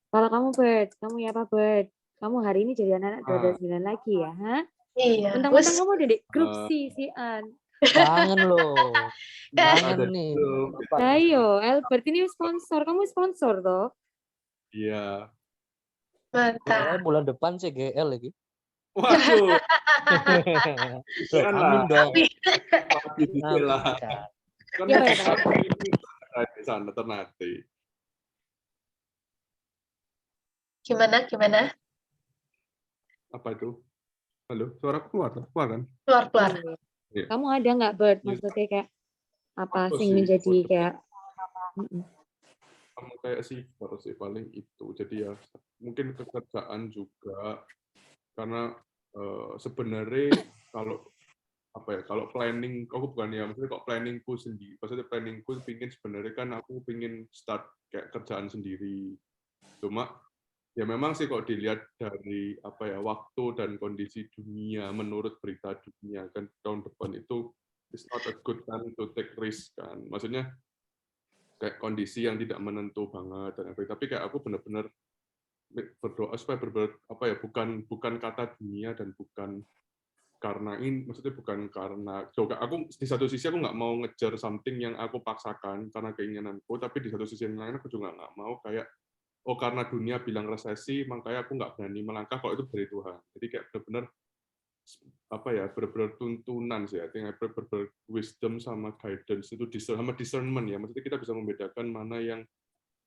Kalau kamu, Bert, kamu ya apa, Bert? Kamu hari ini jadi anak 29 lagi ya, ha? Iya. Mentang-mentang kamu udah di grup si An. Kangen loh. Kangen nih. Ayo, Albert ini sponsor. Kamu sponsor toh? Iya. Mantap. Bulan depan sih GL lagi. Waduh. Amin dong. Bismillah. Kan Ya, di sana ternate. Gimana? Apa itu? Halo, suara keluar kan? Keluar. Iya. Kamu ada nggak, Bert? Maksudnya kayak apa Aku sih sih, menjadi buat- kayak Kamu kayak sih paling itu. Jadi ya mungkin pekerjaan juga karena sebenarnya kalau planning aku bukan ya maksudnya kok planningku sendiri, maksudnya planningku pingin sebenarnya kan aku pingin start kayak kerjaan sendiri. Cuma ya memang sih kalau dilihat dari waktu dan kondisi dunia, menurut berita dunia kan tahun depan itu it's not a good time to take risk kan. Maksudnya kayak kondisi yang tidak menentu banget dan tapi kayak aku benar-benar berdoa supaya bukan kata dunia dan bukan karena ini, maksudnya bukan karena aku di satu sisi aku nggak mau ngejar something yang aku paksakan karena keinginanku, tapi di satu sisi yang lain aku juga nggak mau kayak karena dunia bilang resesi makanya aku nggak berani melangkah kalau itu dari Tuhan. Jadi kayak benar-benar benar-benar tuntunan sih, artinya benar-benar wisdom sama guidance itu sama discernment ya, maksudnya kita bisa membedakan mana yang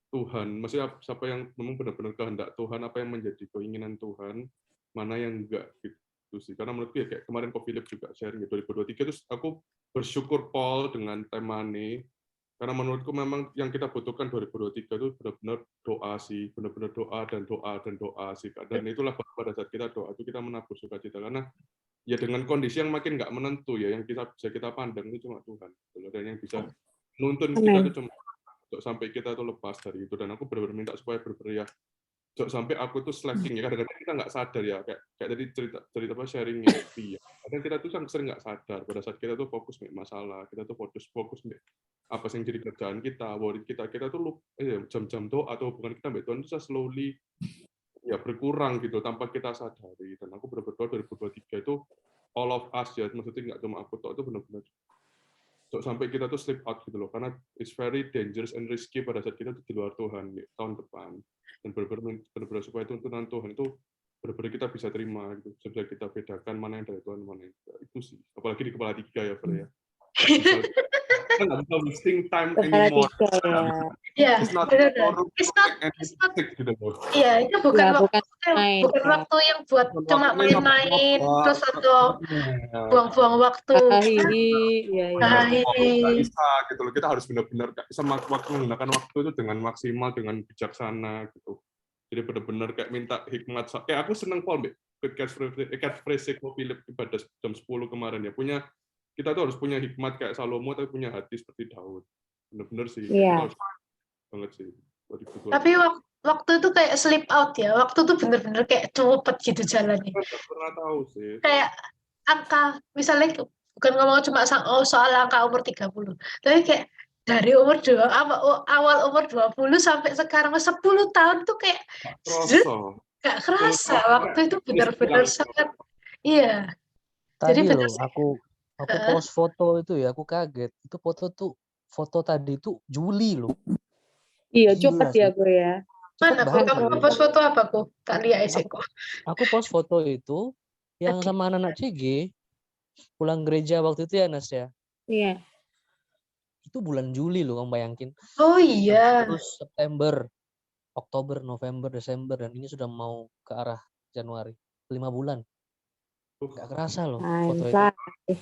Tuhan, maksudnya siapa yang memang benar-benar kehendak Tuhan, apa yang menjadi keinginan Tuhan, mana yang enggak gitu sih. Karena menurutku ya kayak kemarin Ko Philip juga sharing ya 2023 terus aku bersyukur Paul dengan tema ini karena menurutku memang yang kita butuhkan 2023 itu benar-benar doa sih, benar-benar doa sih. Dan itulah pada saat kita doa itu kita menabur sukacita karena ya dengan kondisi yang makin nggak menentu ya, yang bisa kita pandang itu cuma Tuhan. Dan yang bisa nuntun kita itu cuma sampai kita tuh lepas dari itu. Dan aku benar-benar minta supaya berberiah sampai aku tuh slacking ya, kadang-kadang kita nggak sadar ya, kayak tadi cerita sharingnya ya. Kadang kita tuh sering nggak sadar pada saat kita tuh fokus nih masalah, kita tuh fokus nih apa yang jadi kerjaan kita, worry kita tuh jam-jam doa atau hubungan kita mbak Tuhan itu slowly ya berkurang gitu tanpa kita sadari. Dan aku berdoa 2023 itu all of us ya, maksudnya nggak cuma aku toh, itu benar-benar sampai kita tuh slip out gitu loh, karena it's very dangerous and risky pada saat kita tuh di luar Tuhan tahun depan. Dan benar-benar supaya tuntunan Tuhan itu benar-benar kita bisa terima gitu, supaya kita bedakan mana yang dari Tuhan, mana yang tidak. Itu sih, apalagi di kepala 3 ya Fer ya. Kita nggak bisa wasting time anymore. Iya, It's not iya, itu bukan bukan waktu yang buat cuma main-main terus atau buang-buang waktu. Bisa gitu loh. Kita harus benar-benar menggunakan waktu itu dengan maksimal, dengan bijaksana gitu. Jadi benar-benar kayak minta hikmat. Kayak aku seneng Paul, catchphrase Ko Philip ibadah jam 10 kemarin ya. Kita tuh harus punya hikmat kayak Salomo, tapi punya hati seperti Daud. Benar-benar sih. Iya. Banget sih. Tapi waktu itu kayak slip out ya. Waktu tuh bener-bener kayak cepet gitu jalannya. Pernah tahu sih. Kayak angka, misalnya bukan ngomong cuma soal angka umur 30. Tapi kayak dari awal umur 20 sampai sekarang 10 tahun tuh kayak Kroso. gak kerasa. Waktu itu benar-benar Terus sangat, iya. Jadi Tadi benar loh, aku post foto itu ya, aku kaget. Itu foto tadi itu Juli loh. Iya, Gila cepet ya sih. gue ya. mana Cepet kamu banget. post foto apa kok? Tak lihat sih kok. Aku post foto itu yang sama anak-anak CG pulang gereja waktu itu ya, Nas ya. Iya. Itu bulan Juli loh, kamu bayangin. Oh iya. Terus September, Oktober, November, Desember, dan ini sudah mau ke arah Januari. 5 bulan. Gak kerasa loh foto itu. Anjay.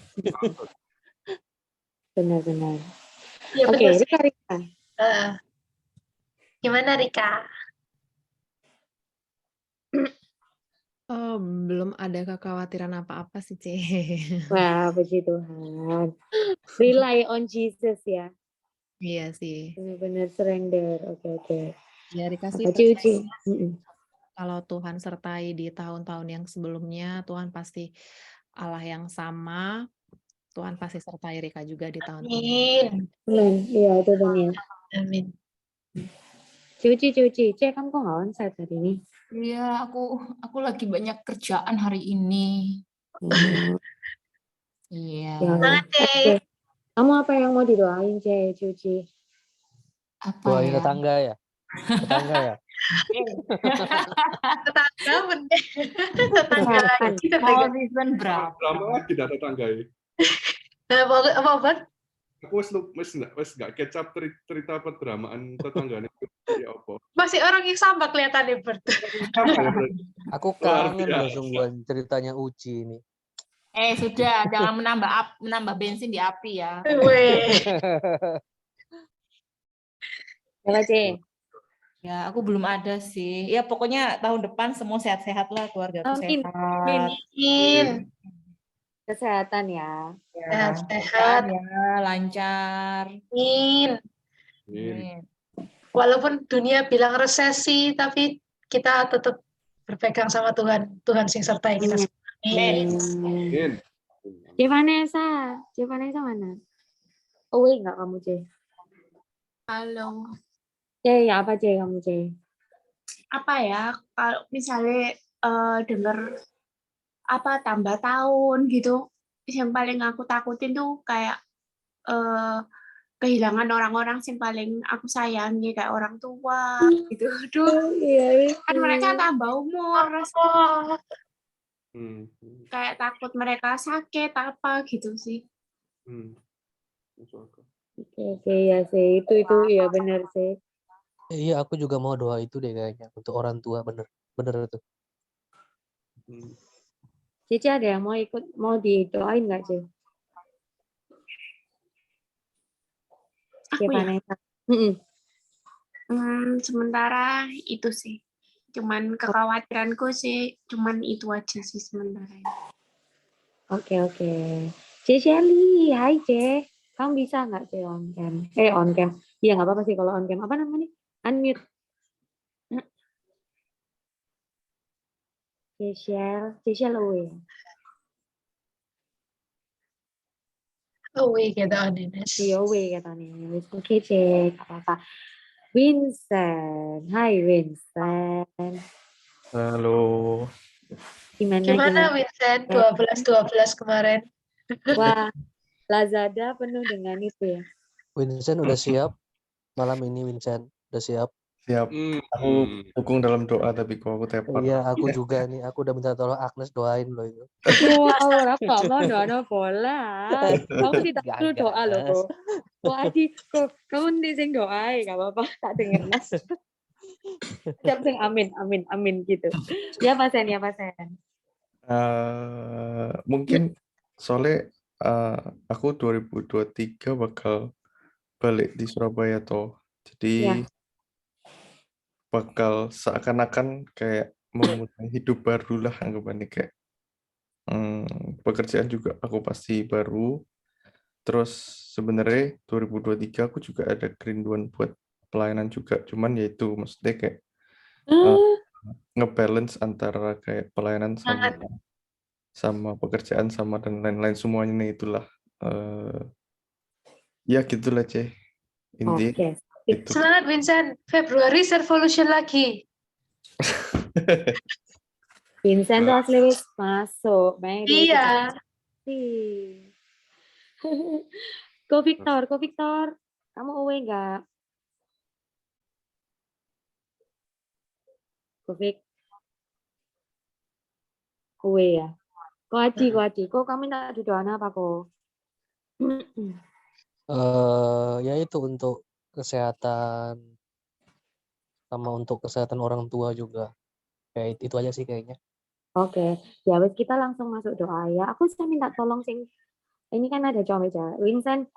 Benar-benar. Iya Oke, benar sih. Rika. Gimana Rika? Belum ada kekhawatiran apa-apa sih, Ce. Wah, puji Tuhan. Rely on Jesus ya. Iya sih. Benar-benar surrender. Oke. Ya dikasih Apa Uci? kalau Tuhan sertai di tahun-tahun yang sebelumnya, Tuhan pasti Allah yang sama. Tuhan pasti sertai Rika juga di tahun ini. Amin. Iya, itu benar. Amin. Cuci. Cek, kamu kok nggak onsite hari ini? Iya, aku lagi banyak kerjaan hari ini. Iya. Oke. Kamu apa yang mau didoain, Cuci? Apa Doain ya? tetangga ya? Tetangga ya? Tetangga bener. Tetangga lagi. Mau season berapa? Drama lagi dah tetangga ya. Apa? Aku wis nggak kecap cerita pedramaan tetangganya ya apa. Masih orang yang sama kelihatannya Bert. Aku kangen loh sungguhan ceritanya Uci ini. Sudah, jangan menambah bensin di api ya. Apa, Ce? Ya, aku belum ada sih. Ya, pokoknya tahun depan semua sehat-sehat lah, keluarga Amin. sehat. Kesehatan ya. Sehat. Ya, lancar. Amin. Walaupun dunia bilang resesi, tapi kita tetap berpegang sama Tuhan. Tuhan sing sertai kita. Amin. Vanessa mana? Away nggak kamu, Ce? Halo, Ce, ya apa Ce kamu, Ce? apa ya? Kalau misalnya dengar apa tambah tahun gitu, yang paling aku takutin tuh kayak kehilangan orang-orang yang paling aku sayangi kayak orang tua gitu. Aduh, kan mereka tambah umur, kayak takut mereka sakit apa gitu sih. Oke, ya sih, itu ya benar sih. Iya, aku juga mau doa itu deh kayaknya untuk orang tua, bener itu. Cici ada yang mau didoain nggak, Ce? Aku ya? Sementara itu sih. Cuman kekhawatiranku sih, cuman itu aja sih sementara. Oke. Ce Shelly, hai Ce. Kamu bisa nggak Ce on cam? On cam. Iya nggak apa-apa sih kalau on cam. Apa namanya? Unmute. Cecil away. Away kita Ines. Iya away kata nih. Oke cek apa-apa. Vincent, hai Vincent. Halo. Gimana Vincent? 12 kemarin. Wah, Lazada penuh dengan itu ya. Vincent udah siap malam ini, Vincent udah siap. Siap. Aku dukung dalam doa tapi kok aku tepar. Iya, aku juga nih. Aku udah minta tolong Agnes doain loh itu. Wow, Rafa mau doa bola. Kamu tidak perlu doa loh kok. Kok Adi, kamu nanti sing doa, gak apa-apa. Tak denger Mas. Siap sing amin gitu. Ya Pasen. Mungkin soalnya aku 2023 bakal balik di Surabaya toh. Jadi bakal seakan-akan kayak memulai hidup baru lah anggapannya kayak pekerjaan juga aku pasti baru. Terus sebenarnya 2023 aku juga ada kerinduan buat pelayanan juga, cuman yaitu maksudnya kayak ngebalance antara kayak pelayanan sama pekerjaan sama dan lain-lain semuanya nih itulah ya gitulah Ce. Intinya Oke. itu. Semangat Vincent, Februari Servolution lagi. Vincent tuh asli wis masuk. Makanya dia Iya. Ih. Ko Victor, kamu away nggak? Ko Vic, away ya. Ko Adi, kok kamu minta doaan apa kok? Ya itu untuk kesehatan sama untuk kesehatan orang tua juga. Kayak itu aja sih kayaknya. Oke, ya wes kita langsung masuk doa ya. Aku bisa minta tolong sing ini kan ada cowok meja. Vincent,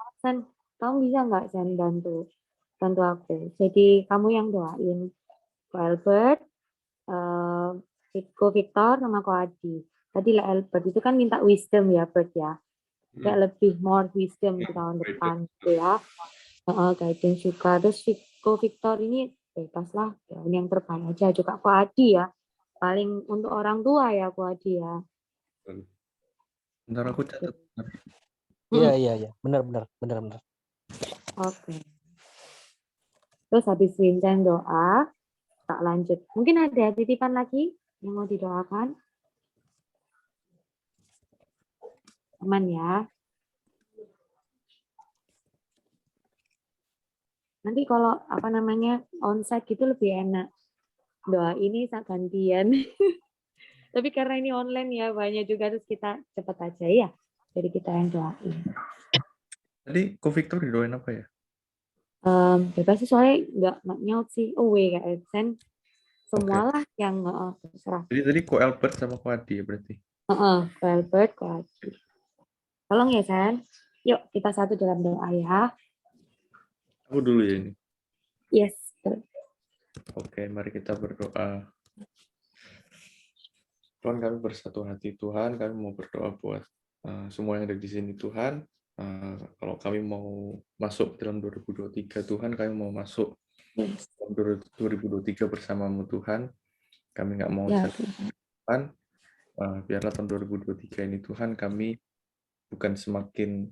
kamu bisa nggak Sen bantu aku. Jadi kamu yang doain Ko Albert, Ko Victor sama Ko Adi. Tadi lah Albert itu kan minta wisdom ya Bert ya. Kayak lebih more wisdom di tahun depan gitu ya. Guidance juga. Terus Ko Victor ini bebas lah. Ya, ini yang terbaik aja. Juga Ko Adi ya. Paling untuk orang tua ya Ko Adi ya. Bentar aku catat. Iya. Benar. Oke. Terus habis Vincent doa, tak lanjut. Mungkin ada titipan lagi yang mau didoakan? Aman ya. Nanti kalau onsite gitu lebih enak. Doa ini tak gantian. Tapi karena ini online ya banyak juga terus kita cepat aja ya. Jadi kita yang doain. Tadi Ko Victor didoain apa ya? Bebas sih soalnya nggak nyaut sih. Kayak Adsen. Semualah yang terserah. Jadi tadi Ko Albert sama Ko Adi ya berarti? Ko Albert, Ko Adi. Tolong ya Sen. Yuk kita satu dalam doa ya. Aku dulu ya ini. Yes. Oke, mari kita berdoa. Tuhan, kami bersatu hati Tuhan, kami mau berdoa buat semua yang ada di sini Tuhan. Kalau kami mau masuk dalam 2023 Tuhan, kami mau masuk dalam 2023 bersamamu Tuhan. Kami nggak mau Tuhan. Biarlah tahun 2023 ini Tuhan kami bukan semakin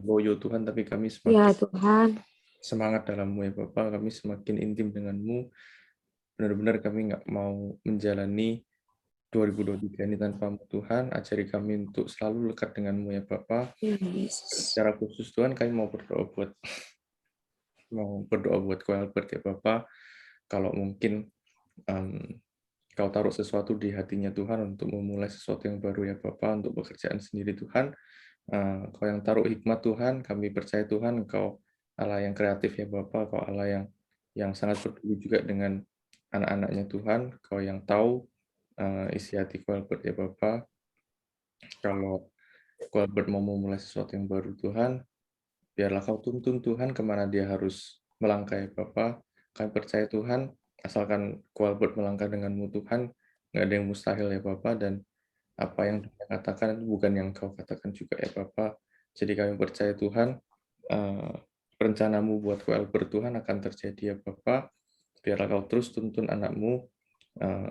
loyo Tuhan, tapi kami semakin Tuhan. Semangat dalam-Mu ya Bapa, kami semakin intim dengan-Mu. Benar-benar kami nggak mau menjalani 2023 ini tanpa-Mu Tuhan. Ajari kami untuk selalu dekat dengan-Mu ya Bapa. Secara khusus Tuhan kami mau berdoa buat Ko Albert ya Bapa. Kalau mungkin Kau taruh sesuatu di hatinya Tuhan untuk memulai sesuatu yang baru ya Bapa, untuk pekerjaan sendiri Tuhan. Kau yang taruh hikmat Tuhan, kami percaya Tuhan Engkau Allah yang kreatif ya Bapa, Kau Allah yang sangat peduli juga dengan anak-anaknya Tuhan, Kau yang tahu isi hati Ko Albert ya Bapa. Kalau Ko Albert mau memulai sesuatu yang baru Tuhan, biarlah Kau tuntun Tuhan kemana dia harus melangkah ya Bapa. Kami percaya Tuhan, asalkan Ko Albert melangkah dengan-Mu Tuhan, nggak ada yang mustahil ya Bapa, dan apa yang dia katakan bukan yang Kau katakan juga ya Bapa. Jadi kami percaya Tuhan, rencana-Mu buat Ko Albert Tuhan akan terjadi ya Bapa. Biarlah Kau terus tuntun anak-Mu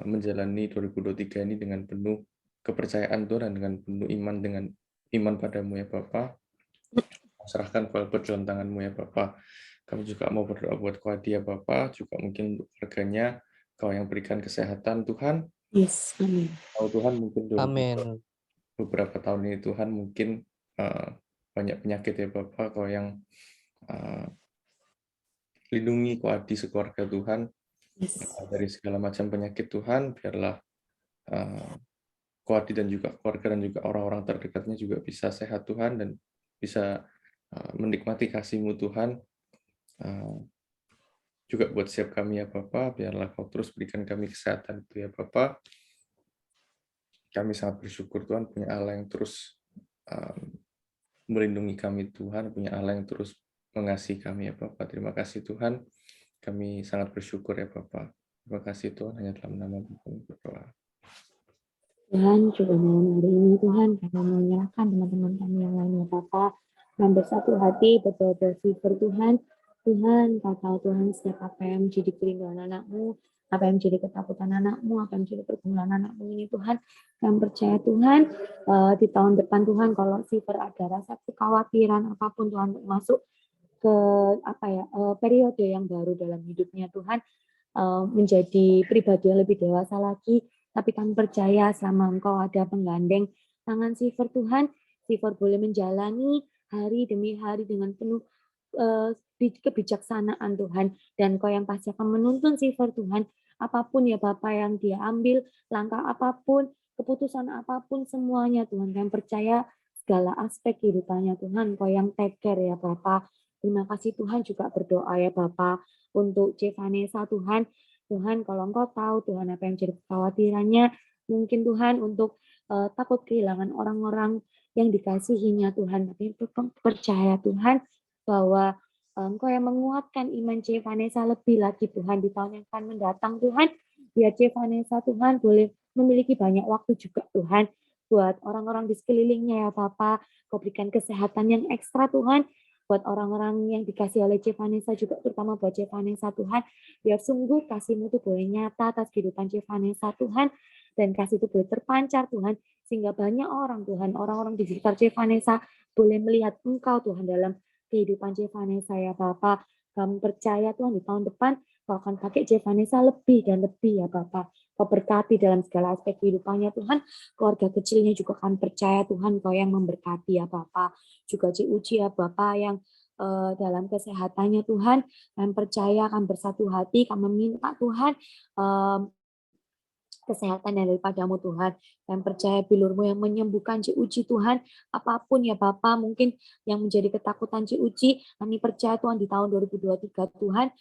menjalani 2023 ini dengan penuh kepercayaan Tuhan dan dengan penuh iman padamu ya Bapa. Serahkan Ko Albert dalam tangan-Mu ya Bapa. Kami juga mau berdoa buat Ko Adi ya Bapa, juga mungkin untuk keluarganya, Kau yang berikan kesehatan Tuhan. Yes, amin. Kau Tuhan mungkin Amin. beberapa tahun ini Tuhan mungkin banyak penyakit ya Bapak, Kau yang lindungi Ko Adi sekeluarga Tuhan dari segala macam penyakit Tuhan, biarlah Ko Adi dan juga keluarga dan juga orang-orang terdekatnya juga bisa sehat Tuhan dan bisa menikmati kasih-Mu Tuhan. Juga buat siap kami ya Bapak, biarlah Kau terus berikan kami kesehatan itu ya Bapak. Kami sangat bersyukur Tuhan punya Allah yang terus melindungi kami Tuhan, punya Allah yang terus mengasihi kami ya Bapak. Terima kasih Tuhan, kami sangat bersyukur ya Bapak. Terima kasih Tuhan, hanya dalam nama kami berdoa. Tuhan juga malam hari ini Tuhan kami menyerahkan teman-teman kami yang lain ya Bapak. Dan bersatu hati berdoa bersyukur Tuhan. Tuhan, Kau tahu Tuhan setiap apa yang menjadi kerinduan anak-Mu, apa yang menjadi ketakutan anak-Mu, apa yang menjadi pergumulan anak-Mu ini Tuhan. Yang percaya Tuhan, di tahun depan Tuhan, kalau Silver ada rasa kekhawatiran apapun Tuhan untuk masuk ke periode yang baru dalam hidupnya Tuhan, menjadi pribadi yang lebih dewasa lagi. Tapi kami percaya selama Engkau ada penggandeng tangan Silver Tuhan, Silver boleh menjalani hari demi hari dengan penuh kebijaksanaan Tuhan, dan Engkau yang pasti akan menuntun Silver Tuhan, apapun ya Bapak yang dia ambil, langkah apapun, keputusan apapun, semuanya Tuhan. Kami percaya segala aspek kehidupannya Tuhan, Engkau yang take care ya Bapak. Terima kasih Tuhan, juga berdoa ya Bapak untuk C. Vanessa Tuhan. Tuhan, kalau Engkau tahu Tuhan apa yang jadi kekhawatirannya, mungkin Tuhan untuk takut kehilangan orang-orang yang dikasihinya Tuhan. Tapi percaya Tuhan bahwa Engkau yang menguatkan iman C. Vanessa lebih lagi Tuhan di tahun yang akan mendatang Tuhan. Biar C. Vanessa Tuhan boleh memiliki banyak waktu juga Tuhan buat orang-orang di sekelilingnya ya Bapak. Kau berikan kesehatan yang ekstra Tuhan buat orang-orang yang dikasih oleh C. Vanessa juga, terutama buat C. Vanessa Tuhan. Biar sungguh kasih-Mu itu boleh nyata atas kehidupan C. Vanessa Tuhan, dan kasih itu boleh terpancar Tuhan, sehingga banyak orang Tuhan, orang-orang di sekitar C. Vanessa boleh melihat Engkau Tuhan dalam kehidupan C. Vanessa ya Bapak. Kami percaya Tuhan di tahun depan Kau akan pakai C. Vanessa lebih dan lebih ya Bapak. Kau berkati dalam segala aspek kehidupannya Tuhan. Keluarga kecilnya juga akan percaya Tuhan Kau yang memberkati ya Bapak. Juga Cik Uci ya Bapak yang dalam kesehatannya Tuhan. Kami percaya akan bersatu hati, kami meminta Tuhan kesehatan yang daripada-Mu Tuhan. Dan percaya bilur-Mu yang menyembuhkan Cik Uci Tuhan. Apapun ya Bapak mungkin yang menjadi ketakutan Cik Uci, kami percaya Tuhan di tahun 2023 Tuhan,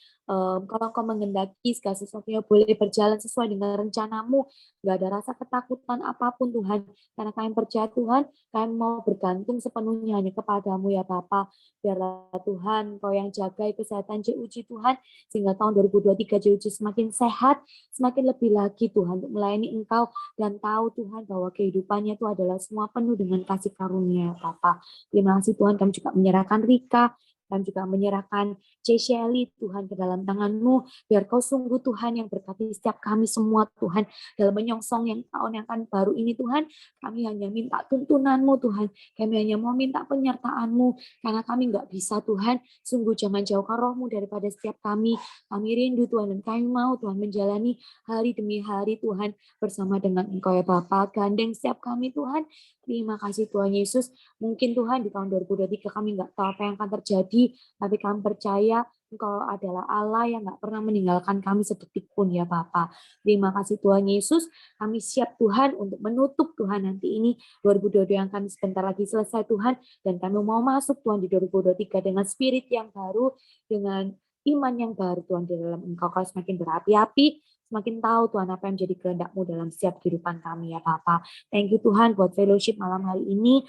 kalau Kau mengendaki segala sesuatunya boleh berjalan sesuai dengan rencana-Mu. Gak ada rasa ketakutan apapun Tuhan. Karena kami percaya Tuhan, kami mau bergantung sepenuhnya hanya kepada-Mu ya Bapak. Biarlah Tuhan Kau yang jaga kesehatan Cik Uci Tuhan, sehingga tahun 2023 Cik Uci semakin sehat, semakin lebih lagi Tuhan untuk melayani Engkau, dan tahu Tuhan bahwa kehidupannya itu adalah semua penuh dengan kasih karunia Bapak. Terima kasih Tuhan, kami juga menyerahkan Rika, kami juga menyerahkan C. Shelly Tuhan ke dalam tangan-Mu. Biar Kau sungguh Tuhan yang berkati setiap kami semua Tuhan. Dalam menyongsong yang tahun yang akan baru ini Tuhan, kami hanya minta tuntunan-Mu Tuhan. Kami hanya mau minta penyertaan-Mu. Karena kami nggak bisa Tuhan. Sungguh jangan jauhkan Roh-Mu daripada setiap kami. Kami rindu Tuhan, dan kami mau Tuhan menjalani hari demi hari Tuhan bersama dengan Engkau ya Bapa. Gandeng setiap kami Tuhan. Terima kasih Tuhan Yesus. Mungkin Tuhan di tahun 2023 kami nggak tahu apa yang akan terjadi, tapi kami percaya Engkau adalah Allah yang nggak pernah meninggalkan kami sedetik pun ya Bapa. Terima kasih Tuhan Yesus. Kami siap Tuhan untuk menutup Tuhan nanti ini 2022 yang kami sebentar lagi selesai Tuhan, dan kami mau masuk Tuhan di 2023 dengan spirit yang baru, dengan iman yang baru Tuhan di dalam Engkau. Kau semakin berapi-api, semakin tahu Tuhan apa yang menjadi kehendak-Mu dalam setiap kehidupan kami ya Bapa. Thank you Tuhan buat fellowship malam hari ini,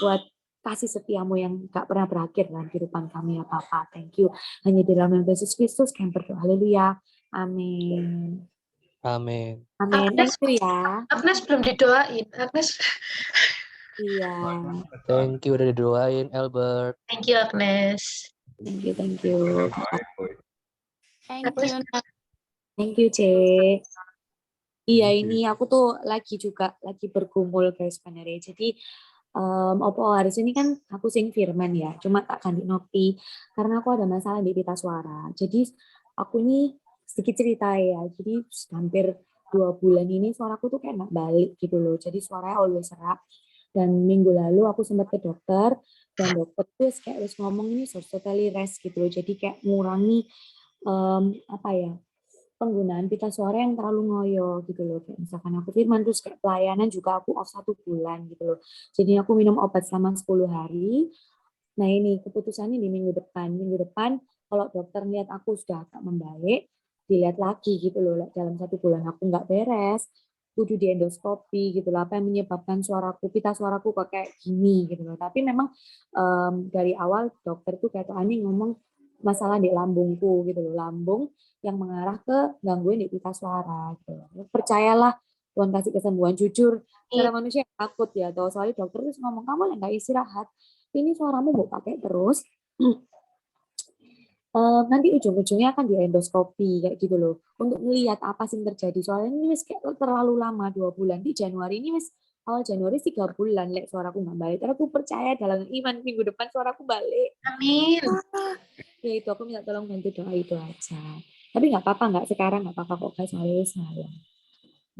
buat kasih setia-Mu yang gak pernah berakhir dalam kehidupan kami ya Bapa. Thank you. Hanya di dalam nama Yesus Kristus kami berdoa. Haleluya. Amin. Amin. Amin. Thank you ya. Agnes belum didoain. Agnes. Iya. Thank you udah didoain, Albert. Thank you Agnes. Thank you, thank you. Thank you. Thank you, C. Iya, ini aku tuh lagi bergumul guys sebenarnya. Jadi opo hari ini kan aku sing firman ya, cuma tak ganti nopi karena aku ada masalah di pita suara. Jadi aku ini sedikit cerita ya. Jadi hampir 2 bulan ini suaraku tuh kayak nggak balik gitu loh. Jadi suaranya always serak. Dan minggu lalu aku sempat ke dokter, dan dokter tuh kayak harus ngomong ini totally rest gitu loh. Jadi kayak ngurangi penggunaan pita suara yang terlalu ngoyo gitu loh. Kayak misalkan aku firman terus kayak pelayanan juga aku off 1 bulan gitu loh. Jadi aku minum obat selama 10 hari. Nah ini keputusannya di minggu depan. Minggu depan kalau dokter lihat aku sudah agak membaik, dilihat lagi gitu loh. Dalam 1 bulan aku nggak beres, kudu di endoskopi gitu loh. Apa yang menyebabkan pita suaraku kok kayak gini gitu loh. Tapi memang dari awal dokter tuh kayak Ani ngomong masalah di lambungku gitu loh. Lambung yang mengarah ke gangguan di pita suara gitu. Percayalah Tuhan kasih kesembuhan. Jujur secara manusia takut ya, soalnya dokter terus ngomong kamu nggak istirahat, ini suaramu mau pakai terus nanti ujung-ujungnya akan di endoskopi kayak gitu loh, untuk melihat apa sih yang terjadi. Soalnya ini kayak terlalu lama 2 bulan, di Januari ini awal Januari 3 bulan lek suaraku nggak balik. Tapi aku percaya dalam iman minggu depan suaraku balik. Amin. Ya itu aku minta tolong bantu doa itu aja. Tapi nggak apa-apa, nggak sekarang nggak apa-apa kok guys, saya.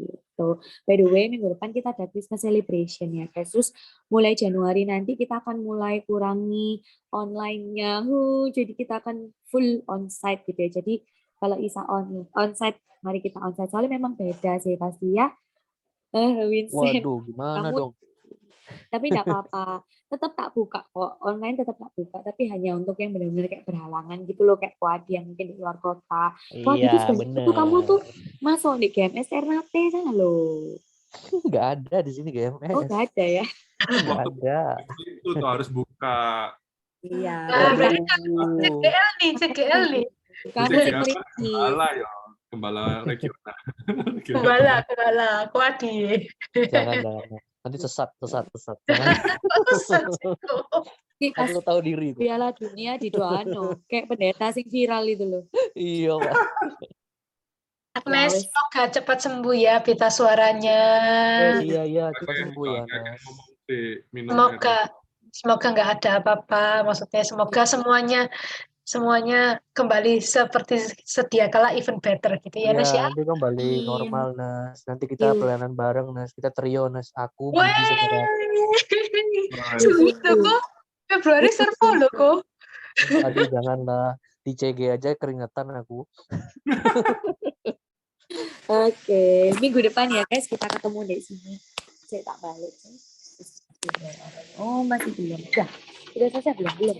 Gitu. By the way, minggu depan kita ada Christmas celebration ya guys. Terus mulai Januari nanti kita akan mulai kurangi online-nya. Jadi kita akan full onsite gitu ya. Jadi kalau Isa onsite, mari kita onsite. Soalnya memang beda sih pasti ya. Winston. Waduh, gimana Kamu dong? tapi tidak apa-apa, tetap tak buka kok, online tetap tak buka, tapi hanya untuk yang benar-benar kayak berhalangan gitu loh, kayak Wadi yang mungkin di luar kota. Wadi itu Iya, sebenarnya tuh kamu tuh masuk di GMS Ternate sana loh. Nggak ada di sini GMS. Oh nggak ada ya? Nggak ada. Itu tuh harus buka. Iya. Berarti kan CGL nih. Kamu security. Gembala ya, gembala regional. Gembala, aku Adi. Jangan. Nanti sesat. Jangan. Aku tahu diri itu. Piala Dunia di Doano, kayak pendeta sing viral itu loh. Iya, Pak. Agnes, semoga cepat sembuh ya pita suaranya. Iya, kita sembuh ya, Nes. Semoga nggak ada apa-apa. Maksudnya semoga semuanya kembali seperti sedia kala, even better gitu ya, Nes ya. Nanti kembali normal, Nes. Nanti kita pelayanan bareng, Nes. Kita trio, Nes. Aku, Bibi, sama Sulit loh kok. Februari servo loh kok. Aduh, janganlah. Di CG aja keringetan aku. Oke, minggu depan ya guys kita ketemu di sini. Saya tak balik. Oh masih belum. Udah selesai belum ya?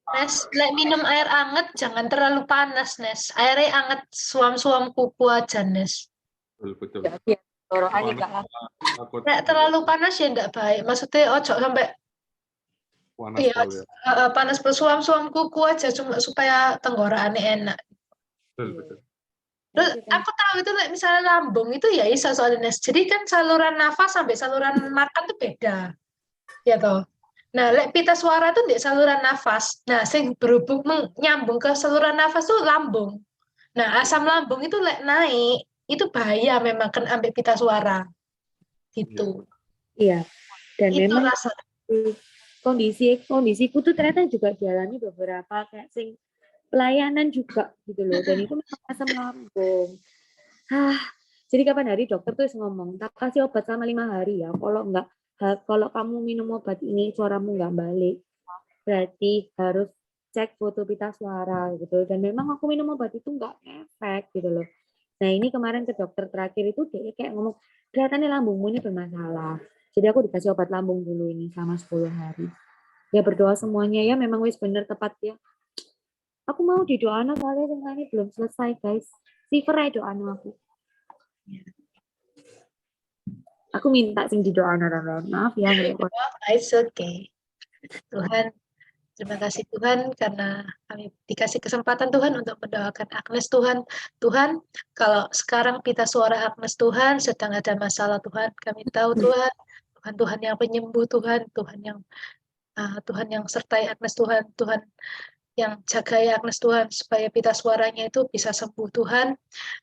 Nes, minum air anget jangan terlalu panas, Nes. Airnya anget, suam-suam kuku aja, Nes. Betul. Ya, torokan enggak lah. Nek terlalu panas ya enggak baik. Maksudnya ojo sampai panas bersuam-suam kuku aja cuma supaya tenggorokannya enak. Betul. Terus aku tahu itu misalnya lambung itu ya bisa soalnya, Nes. Jadi kan saluran nafas sampai saluran makan tuh beda. Ya toh. Nah, pita suara tuh di saluran nafas. Nah, sing berhubung nyambung ke saluran nafas tuh lambung. Nah, asam lambung itu naik, itu bahaya memang kan ambil pita suara. Gitu. Iya. Dan itu memang rasa kondisiku tuh ternyata juga dialami beberapa kayak sing pelayanan juga gitu loh, dan itu memang asam lambung. Jadi kapan hari dokter tuh ngomong, tak kasih obat selama 5 hari ya. Kalau kamu minum obat ini suaramu nggak balik, berarti harus cek foto pita suara gitu. Dan memang aku minum obat itu nggak efek gitu loh. Nah ini kemarin ke dokter terakhir itu dia kayak ngomong, kelihatannya lambungmu ini bermasalah. Jadi aku dikasih obat lambung dulu ini selama 10 hari. Ya berdoa semuanya ya, memang wis bener tepat ya. Aku mau didoain soalnya ini belum selesai guys. Siver aja doain aku. Aku minta sing didoain orang. Maaf ya. It's okay. Tuhan, terima kasih Tuhan karena kami dikasih kesempatan Tuhan untuk mendoakan Agnes Tuhan. Tuhan, kalau sekarang pita suara Agnes Tuhan sedang ada masalah Tuhan, kami tahu Tuhan, Tuhan yang penyembuh Tuhan, Tuhan yang sertai Agnes Tuhan, Tuhan yang jagai Agnes Tuhan supaya pita suaranya itu bisa sembuh Tuhan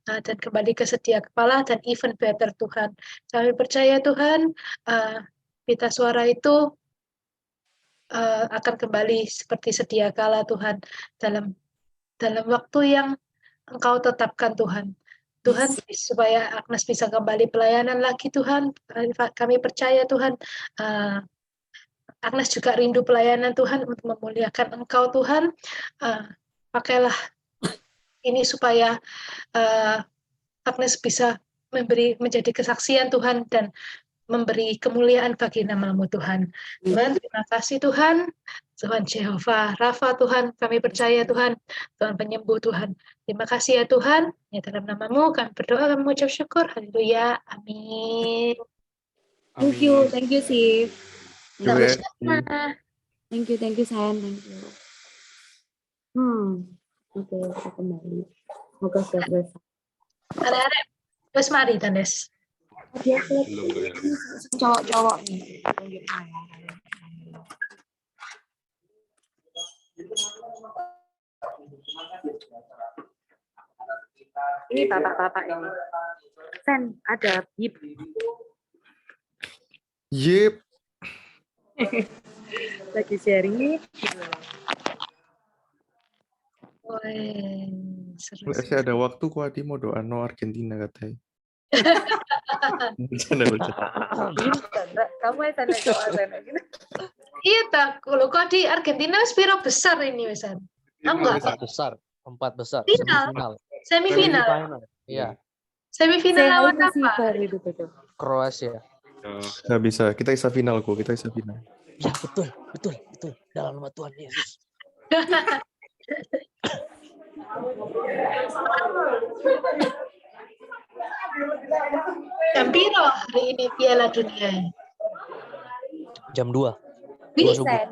dan kembali ke sedia kepala dan even better Tuhan. Kami percaya Tuhan pita suara itu akan kembali seperti sedia kala Tuhan dalam waktu yang Engkau tetapkan Tuhan. Tuhan supaya Agnes bisa kembali pelayanan lagi Tuhan. Kami percaya Tuhan Agnes juga rindu pelayanan Tuhan untuk memuliakan Engkau Tuhan. Pakailah ini supaya Agnes bisa menjadi kesaksian Tuhan dan memberi kemuliaan bagi nama-Mu Tuhan. Tuhan, terima kasih Tuhan. Tuhan Jehovah Rafa Tuhan, kami percaya Tuhan, Tuhan penyembuh Tuhan. Terima kasih ya Tuhan. Ya dalam nama-Mu kami berdoa, kami mengucap syukur. Haleluya. Amin. Thank you Sif. Thank you sayang, thank you. Oke, kita kembali. Semoga sudah selesai. Arek-arek, wes mari Danes. Dia cowok-cowok nih. Ini bapak-bapak ini. Sen, ada bib. Yep. Lagi sharing. Wih, seru. Masih ada waktu kok Adi mau doa no Argentina katanya. Bercanda. Kamu yang tanda doa sana. Iya tak, kalau kok di Argentina spiro besar ini wesan. Enggak, Empat besar, Final. semifinal. Semifinal. Iya, Semifinal lawan Itu sih apa? baru itu betul. Kroasia. Nggak bisa, kita bisa final kok, kita bisa final. Ya betul. Dalam nama Tuhan Yesus. Jam piro hari ini Piala Dunia? Jam 2. Bisa.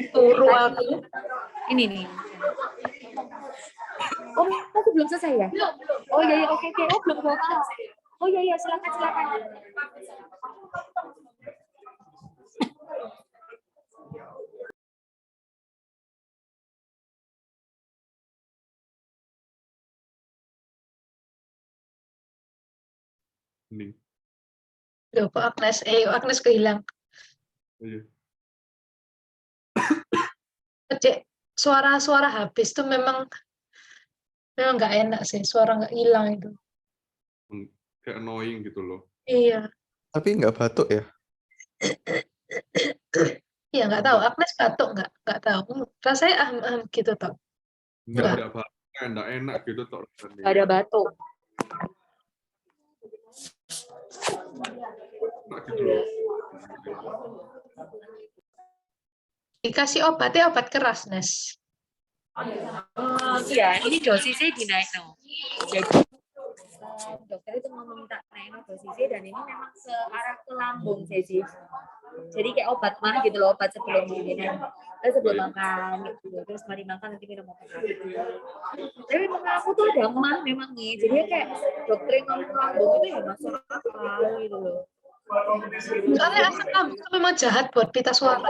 Turu aku. Ini nih. Oh, masih belum selesai ya? Oh iya, oke. Oh, belum selesai. Oh iya, silakan. Ini. Loh, kok Agnes? Agnes kehilang. Iya. Cek, suara habis tuh memang nggak enak sih, suara nggak hilang itu. Kayak annoying gitu loh. Iya. Tapi nggak batuk ya? Iya nggak tahu. Agnes batuk nggak tahu. Rasanya gitu tau. Nggak ada batuk, nggak enak gitu toh. Nggak ada batuk. Enak gitu loh. Dikasih obatnya obat keras, Nes. Iya, ini dosisnya dinaik no. Jadi dokter itu mau minta naik dosisnya dan ini memang ke arah ke lambung sih. Jadi kayak obat mah gitu loh, obat sebelum minum. Sebelum makan gitu. Terus mari makan nanti minum obat. Tapi memang aku tuh ada mah memang nih. Jadi kayak dokter yang ngomong lambung itu ya masuk akal gitu loh. Soalnya asam lambung itu memang jahat buat pita suara.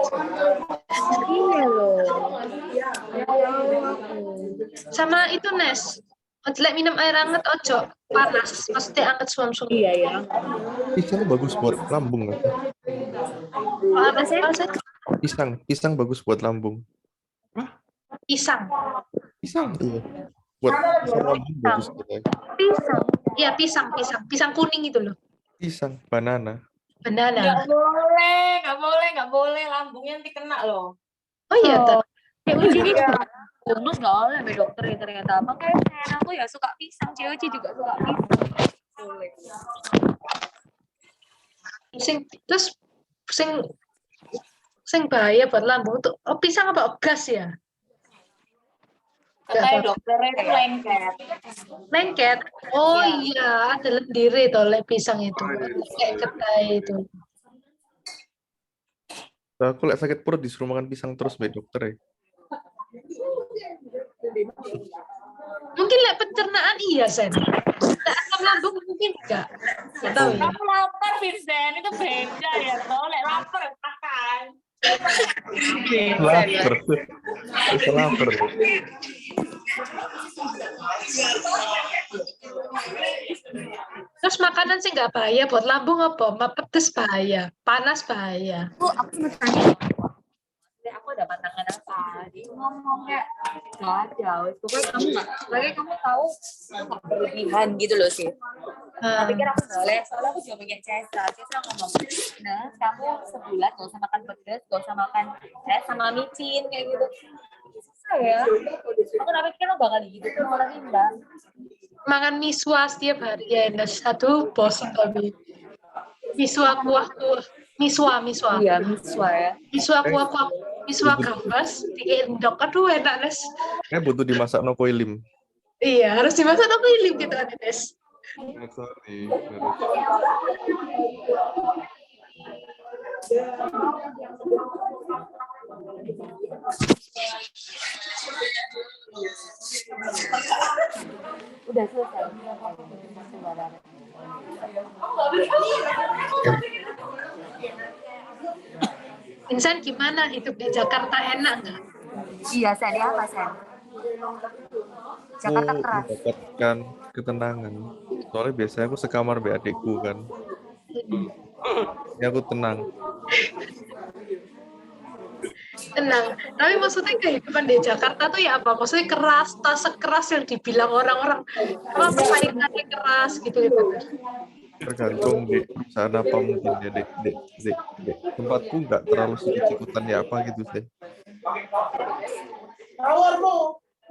Iya loh. Sama itu Nes, jelek minum air hangat ojo panas, pasti angkat suam-suam. Iya ya. Pisang bagus buat lambung. Pisang bagus buat lambung. Pisang. Iya. Buat lambung bagus. Pisang. Iya pisang kuning itu loh. Pisang, banana. Banana. Nggak boleh. Lambungnya nanti kena loh. Oh iya, kayak uji ini bonus nggak oleh sama dokter ya ternyata. Makanya aku ya suka pisang, cewek juga suka pisang. Boleh. Sing bahaya buat lambung tuh. Oh, pisang apa gas ya? Katanya dokternya itu lengket. Oh iya, ada lendir itu oleh pisang itu. Kayak ketai itu. Aku lek sakit perut disuruh makan pisang terus mbak dokter ya. Mungkin lek pencernaan iya, Sen. Lek asam lambung mungkin enggak. Tahu ya. Kamu lapar, Vincent. Itu beda ya. Kalau lapar, makan. Lapar. Terus makanan sih nggak bahaya buat lambung apa? Pedes bahaya, panas bahaya. Aku mau tanya. Aku ada pantangan apa? Dia ngomong kayak nggak ada. Pokoknya kamu tahu nggak berlebihan gitu loh sih. Tapi kira aku boleh. Soalnya aku juga punya Cesa ngomong, nah kamu sebulan gak usah makan pedas, gak usah makan sama micin kayak gitu. Susah ya. Aku tapi kira bakal gitu tuh malah enggak. Makan miswa setiap hari ya, satu bosan tapi. Miswa kuah. Miswa. Iya, miswa ya. Miswa kuah. Miswa gambas, diendok. Aduh enak, Nes. Butuh dimasak no koilim. Iya, harus dimasak no koilim gitu, Nes. Sorry. Udah selesai. Insan gimana hidup di Jakarta, enak nggak? Iya, Sen. Apa, Sen? Jakarta keras. mendapatkan ketenangan. Soalnya biasanya aku sekamar sama adikku kan. Ini aku tenang. Tenang. Tapi maksudnya kehidupan di Jakarta tuh ya apa? Maksudnya keras, tak sekeras yang dibilang orang-orang. Apa persaingannya keras gitu gitu. Tergantung di perusahaan apa mungkin ya, di tempatku nggak terlalu sikut-sikutan ya apa gitu sih.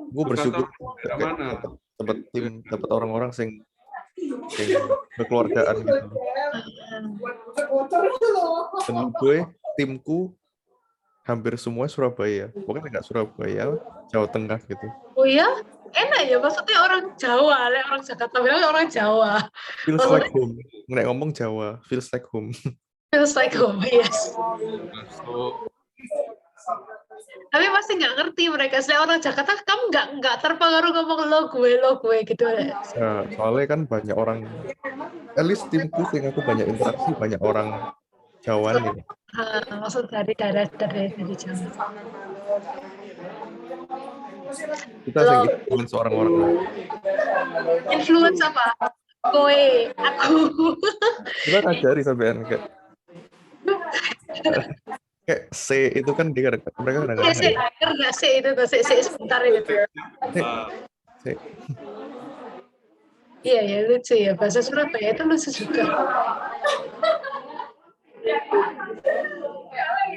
Gue bersyukur Nggak mana? dapat tim, dapat orang-orang yang berkeluargaan gitu. Dan gue timku hampir semua Surabaya, bukan nggak Surabaya, Jawa Tengah gitu. Oh ya? Enak ya, maksudnya orang Jawa, orang Jakarta bilang orang Jawa. Feels Maksudnya, like home. Nggak ngomong Jawa, feels like home. feels like home, yes. Masuk. Tapi pasti nggak ngerti mereka. Selain orang Jakarta, kamu nggak terpengaruh ngomong lo gue gitu. Nah, soalnya kan banyak orang, at least timku yang aku banyak interaksi, banyak orang Jawa nih. Maksud dari Jawa. Kita sering influence orang-orang. Influence apa? Kowe, aku. Kita ngajari sampean kayak C itu kan dia mereka kadang-kadang Nggak sih itu tuh, sebentar itu. C. Iya ya, lucu ya, bahasa Surabaya itu lucu juga.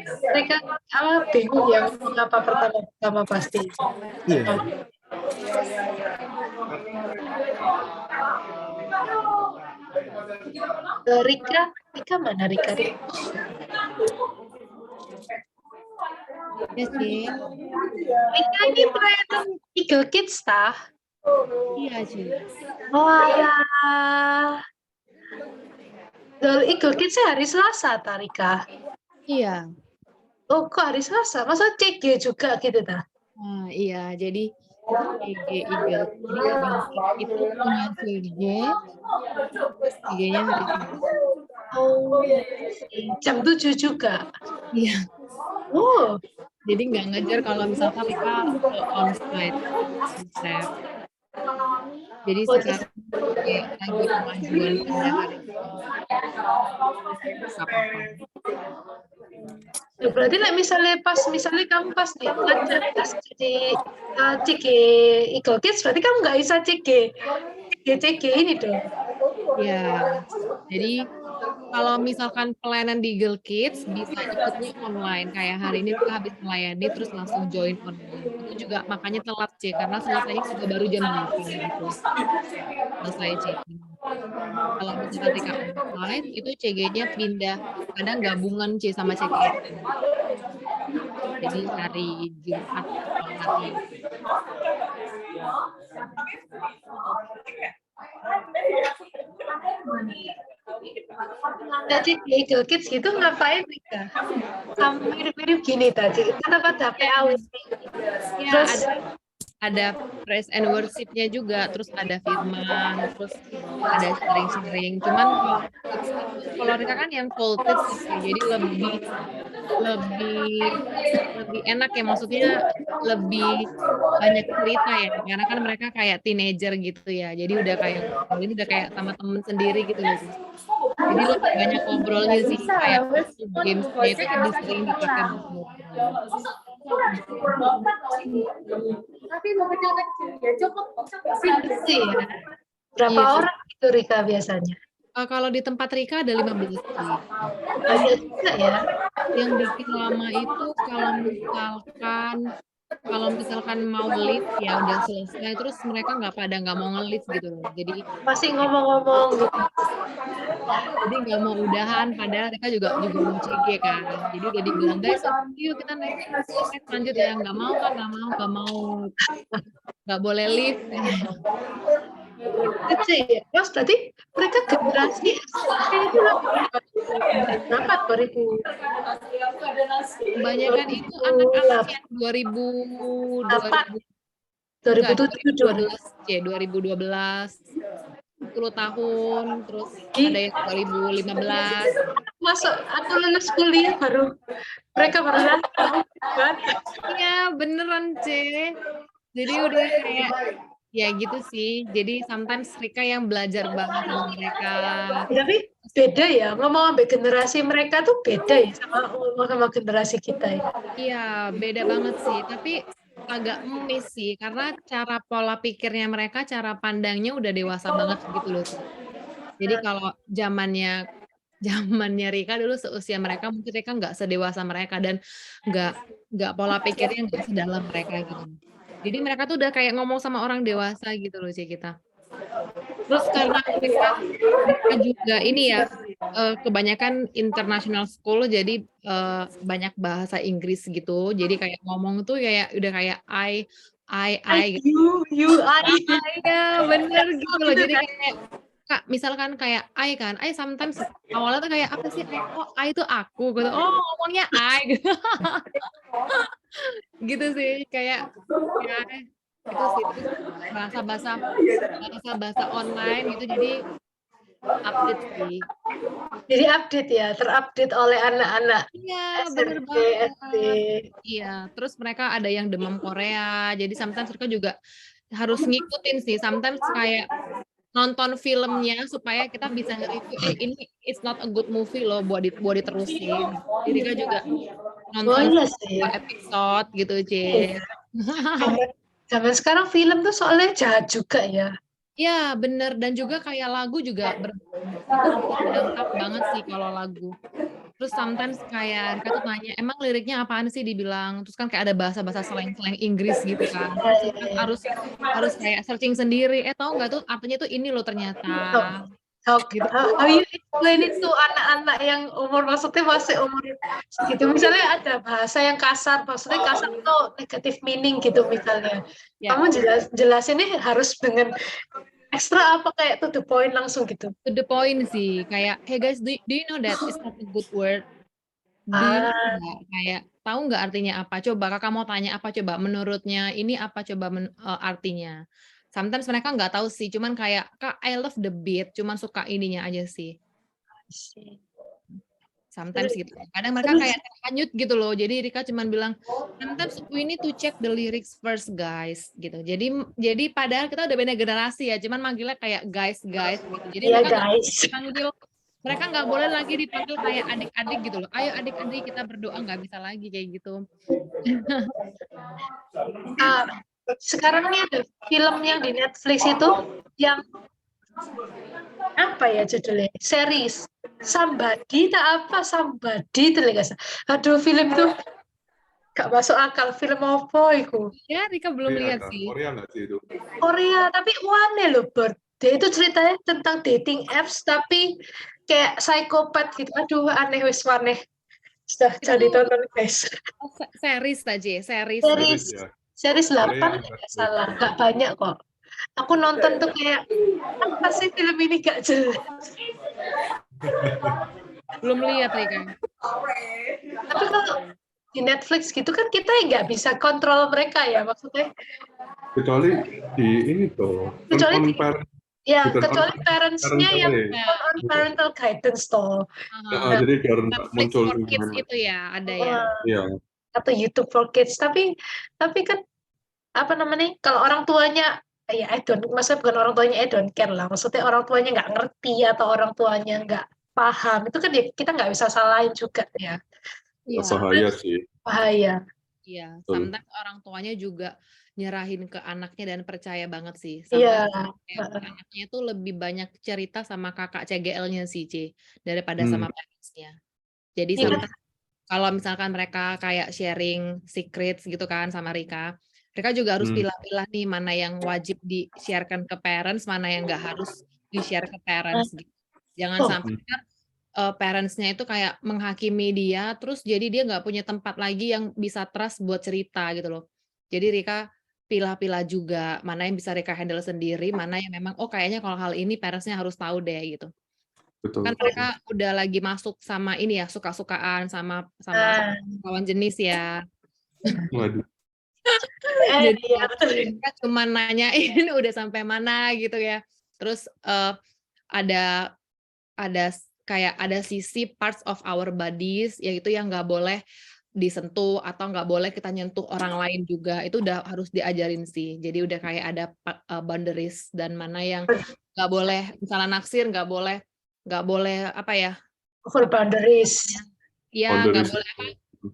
Mereka bingung ya mengapa pertama pasti. Iya. Rika mana Rika? Ya sih. Rika ini pelayanan Eagle Kids tah? Iya sih. Oh alah. Eagle Kids hari Selasa tah Rika? Iya. Oh kok hari Selasa? Masa CG juga gitu tah? Nah, iya, jadi CG Eagle. Jadi itu punya CG. CG-nya hari Selasa. Oh, jam 7 juga. Iya. Oh, Jadi nggak ngejar kalau misalkan kita on-site. Jadi sekarang kayak lagi kemajuan pada hari ini. berarti misalnya kamu pas nih ngajar pas jadi CG Eagle Kids, berarti kamu nggak bisa CG ini dong. Ya, jadi kalau misalkan pelayanan di Eagle Kids bisa ikutnya online, kayak hari ini kita habis melayani terus langsung join online. Itu juga makanya telat C, karena selesainya juga baru jam 8 gitu. Selesai checking. Kalau misalkan mereka online, itu CG-nya pindah, kadang gabungan C sama CG. Jadi hari Jumat hari. Jadi di Eagle Kids gitu ngapain Rika? Sama mirip-mirip gini tadi, kita dapat HP awet. Ya, Terus ada praise and worship-nya juga, terus ada firman, terus ada sharing-sharing. Cuman kalau mereka kan yang voltage gitu, jadi lebih enak ya, maksudnya lebih banyak cerita ya, karena kan mereka kayak teenager gitu ya, jadi udah kayak ini udah kayak sama temen sendiri gitu loh. Jadi lebih banyak ngobrolnya sih, kayak games-nya itu lebih sering dipakai ngobrol. Tapi mau kecil-kecil ya cukup sih ya. Berapa Iya. orang itu Rika biasanya? Kalau di tempat Rika ada 15 sih. Ada juga ya. Yang bikin lama itu kalau misalkan mau lift ya udah selesai, terus mereka nggak mau nge-lift gitu loh. Jadi Masih ngomong-ngomong gitu. nggak mau udahan, padahal mereka juga mau CG kan. Jadi udah dibilang guys, yuk kita naik lanjut ya, nggak mau, nggak boleh lift. Kecil ya. Terus tadi mereka generasi itu berapa 2000? Kebanyakan itu anak-anak yang 2012, 10 tahun, terus ada yang 2015. Masuk aku lulus kuliah mereka baru datang. Iya beneran C. Jadi udah kayak Ya gitu sih. Jadi sometimes Rika yang belajar banget sama mereka. Tapi beda ya, ngomong sampai generasi mereka tuh beda ya sama ngomong sama generasi kita ya. Iya, beda banget sih. Tapi agak miss sih, karena cara pola pikirnya mereka, cara pandangnya udah dewasa banget gitu loh. Jadi kalau zamannya Rika dulu seusia mereka, mungkin Rika nggak sedewasa mereka dan nggak pola pikirnya nggak sedalam mereka gitu. Jadi mereka tuh udah kayak ngomong sama orang dewasa gitu loh sih kita. Terus karena mereka juga ini ya kebanyakan international school, jadi banyak bahasa Inggris gitu. Jadi kayak ngomong tuh kayak udah kayak I gitu. You, Ya bener gitu loh. Jadi kayak Kak, misalkan kayak I kan, I sometimes awalnya tuh kayak apa sih? Oh, I itu aku gitu. Oh, ngomongnya I gitu. Gitu sih kayak ya itu sih terus bahasa online gitu jadi update sih. Jadi update ya, terupdate oleh anak-anak Iya, bener SMP, banget. SD. Iya, terus mereka ada yang demam Korea, jadi sometimes mereka juga harus ngikutin sih. Sometimes kayak nonton filmnya supaya kita bisa nge-review, ini it's not a good movie loh buat diterusin. Jadi Rika juga Oh nonton iya sih. episode gitu, C. Zaman sekarang film tuh soalnya jahat juga ya. Iya, bener. Dan juga kayak lagu juga itu berdampak banget sih kalau lagu. Terus sometimes kayak Rika tuh nanya, emang liriknya apaan sih dibilang? Terus kan kayak ada bahasa-bahasa slang-slang Inggris gitu kan. Terus kita harus kayak searching sendiri. Tahu nggak tuh artinya tuh ini loh ternyata. Gitu. How you explain it to anak-anak yang maksudnya masih umur segitu, misalnya ada bahasa yang kasar, maksudnya kasar itu negative meaning gitu misalnya. Ya. Kamu jelasinnya harus dengan ekstra apa kayak to the point langsung gitu. To the point sih, kayak hey guys, do you know that it's not a good word? Do you know nggak? Kayak tahu nggak artinya apa? Coba kakak mau tanya apa coba? Menurutnya ini apa coba artinya? Sometimes mereka nggak tahu sih, cuman kayak kak I love the beat, cuman suka ininya aja sih. Sometimes gitu. Kadang mereka kayak terhanyut gitu loh. Jadi Rika cuman bilang, sometimes we need to check the lyrics first guys gitu. Jadi padahal kita udah beda generasi ya, cuman manggilnya kayak guys gitu. Jadi mereka nggak boleh lagi dipanggil kayak adik-adik gitu loh. Ayo adik-adik kita berdoa, nggak bisa lagi kayak gitu. Sekarang nih ada film yang di Netflix itu yang apa ya judulnya? Series Somebody itu guys. Aduh, film tuh gak masuk akal. Film apa itu? Ya, Rika belum lihat sih. Korea nggak sih itu? Korea, tapi aneh loh, Dia itu ceritanya tentang dating apps tapi kayak psikopat gitu. Aduh, aneh wis aneh. Sudah jadi tonton guys. Series aja, series. Series 8 nggak salah, nggak banyak kok. Aku nonton tuh kayak apa sih film ini gak jelas. Belum lihat Rika. Tapi kalau di Netflix gitu kan kita nggak bisa kontrol mereka ya, maksudnya. Kecuali di ini tuh. Kecuali parents-nya yang on parental guidance toh. Jadi biar muncul for kids itu ya, ada ya. Iya. Atau YouTube for kids, tapi kan apa namanya, kalau orang tuanya ya maksudnya bukan orang tuanya I don't care lah, maksudnya orang tuanya nggak ngerti atau orang tuanya nggak paham, itu kan ya kita nggak bisa salahin juga ya. Bahaya sih. Bahaya. Iya, sometimes orang tuanya juga nyerahin ke anaknya dan percaya banget sih. Iya. Anaknya tuh lebih banyak cerita sama kakak CGL-nya sih, C, daripada sama parents-nya. Jadi kalau misalkan mereka kayak sharing secrets gitu kan sama Rika juga harus pilah-pilah nih mana yang wajib di-sharekan ke parents, mana yang nggak harus di-share ke parents gitu. Jangan sampai parents-nya itu kayak menghakimi dia, terus jadi dia nggak punya tempat lagi yang bisa trust buat cerita gitu loh. Jadi Rika pilah-pilah juga, mana yang bisa Rika handle sendiri, mana yang memang kayaknya kalau hal ini parents-nya harus tahu deh gitu. Betul. Kan mereka udah lagi masuk sama ini ya, suka-sukaan sama lawan jenis ya. Waduh. Jadi mereka cuma nanyain udah sampai mana gitu ya. Terus ada kayak ada sisi parts of our bodies yaitu yang nggak boleh disentuh atau nggak boleh kita nyentuh orang lain juga. Itu udah harus diajarin sih. Jadi udah kayak ada boundaries dan mana yang nggak boleh, misalnya naksir nggak boleh apa ya? Over boundaries. Iya, nggak Boundaries. boleh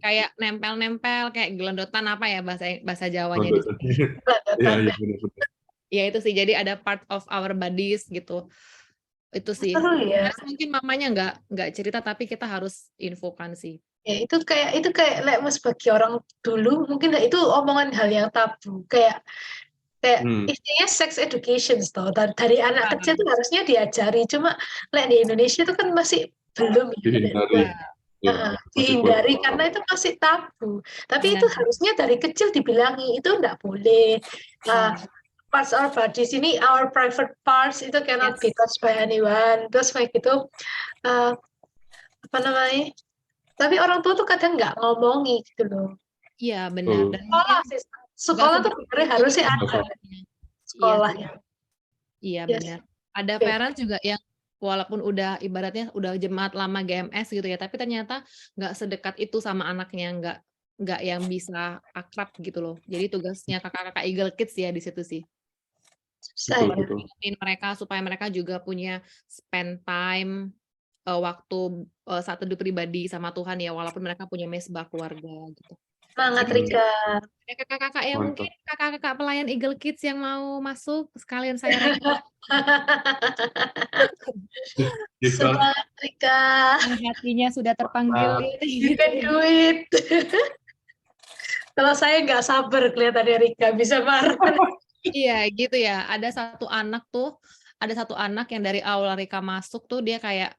kayak nempel-nempel kayak gelendotan apa ya bahasa Jawanya di sini. Iya, iya benar-benar. Ya itu sih. Jadi ada part of our bodies gitu. Itu sih. Seru ya. Mungkin mamanya nggak cerita tapi kita harus infokan sih. Ya itu kayak Mas bagi orang dulu mungkin itu omongan hal yang tabu kayak istilahnya sex education toh dari anak kecil itu harusnya diajari cuma di Indonesia itu kan masih belum dihindari karena itu masih tabu tapi itu harusnya dari kecil dibilangi itu enggak boleh parts our bodies ini our private parts itu cannot be touched by anyone terus kayak gitu apa namanya tapi orang tua tuh kadang nggak ngomongi gitu loh. Iya benar. Dan sekolah tuh sebenarnya harusnya ada sekolah ya. Iya benar. Ada parents juga yang walaupun udah ibaratnya udah jemaat lama GMS gitu ya, tapi ternyata nggak sedekat itu sama anaknya, nggak yang bisa akrab gitu loh. Jadi tugasnya kakak-kakak Eagle Kids ya di situ sih. Mereka supaya mereka juga punya spend time waktu saat teduh pribadi sama Tuhan ya walaupun mereka punya mesbah keluarga gitu. Semangat Rika. Kakak-kakak yang mungkin kakak-kakak pelayan Eagle Kids yang mau masuk sekalian saya rekrut. Semangat Rika. Hatinya sudah terpanggil. You can do it. Kalau saya nggak sabar kelihatannya Rika bisa marah. Iya gitu ya. Ada satu anak yang dari awal Rika masuk tuh dia kayak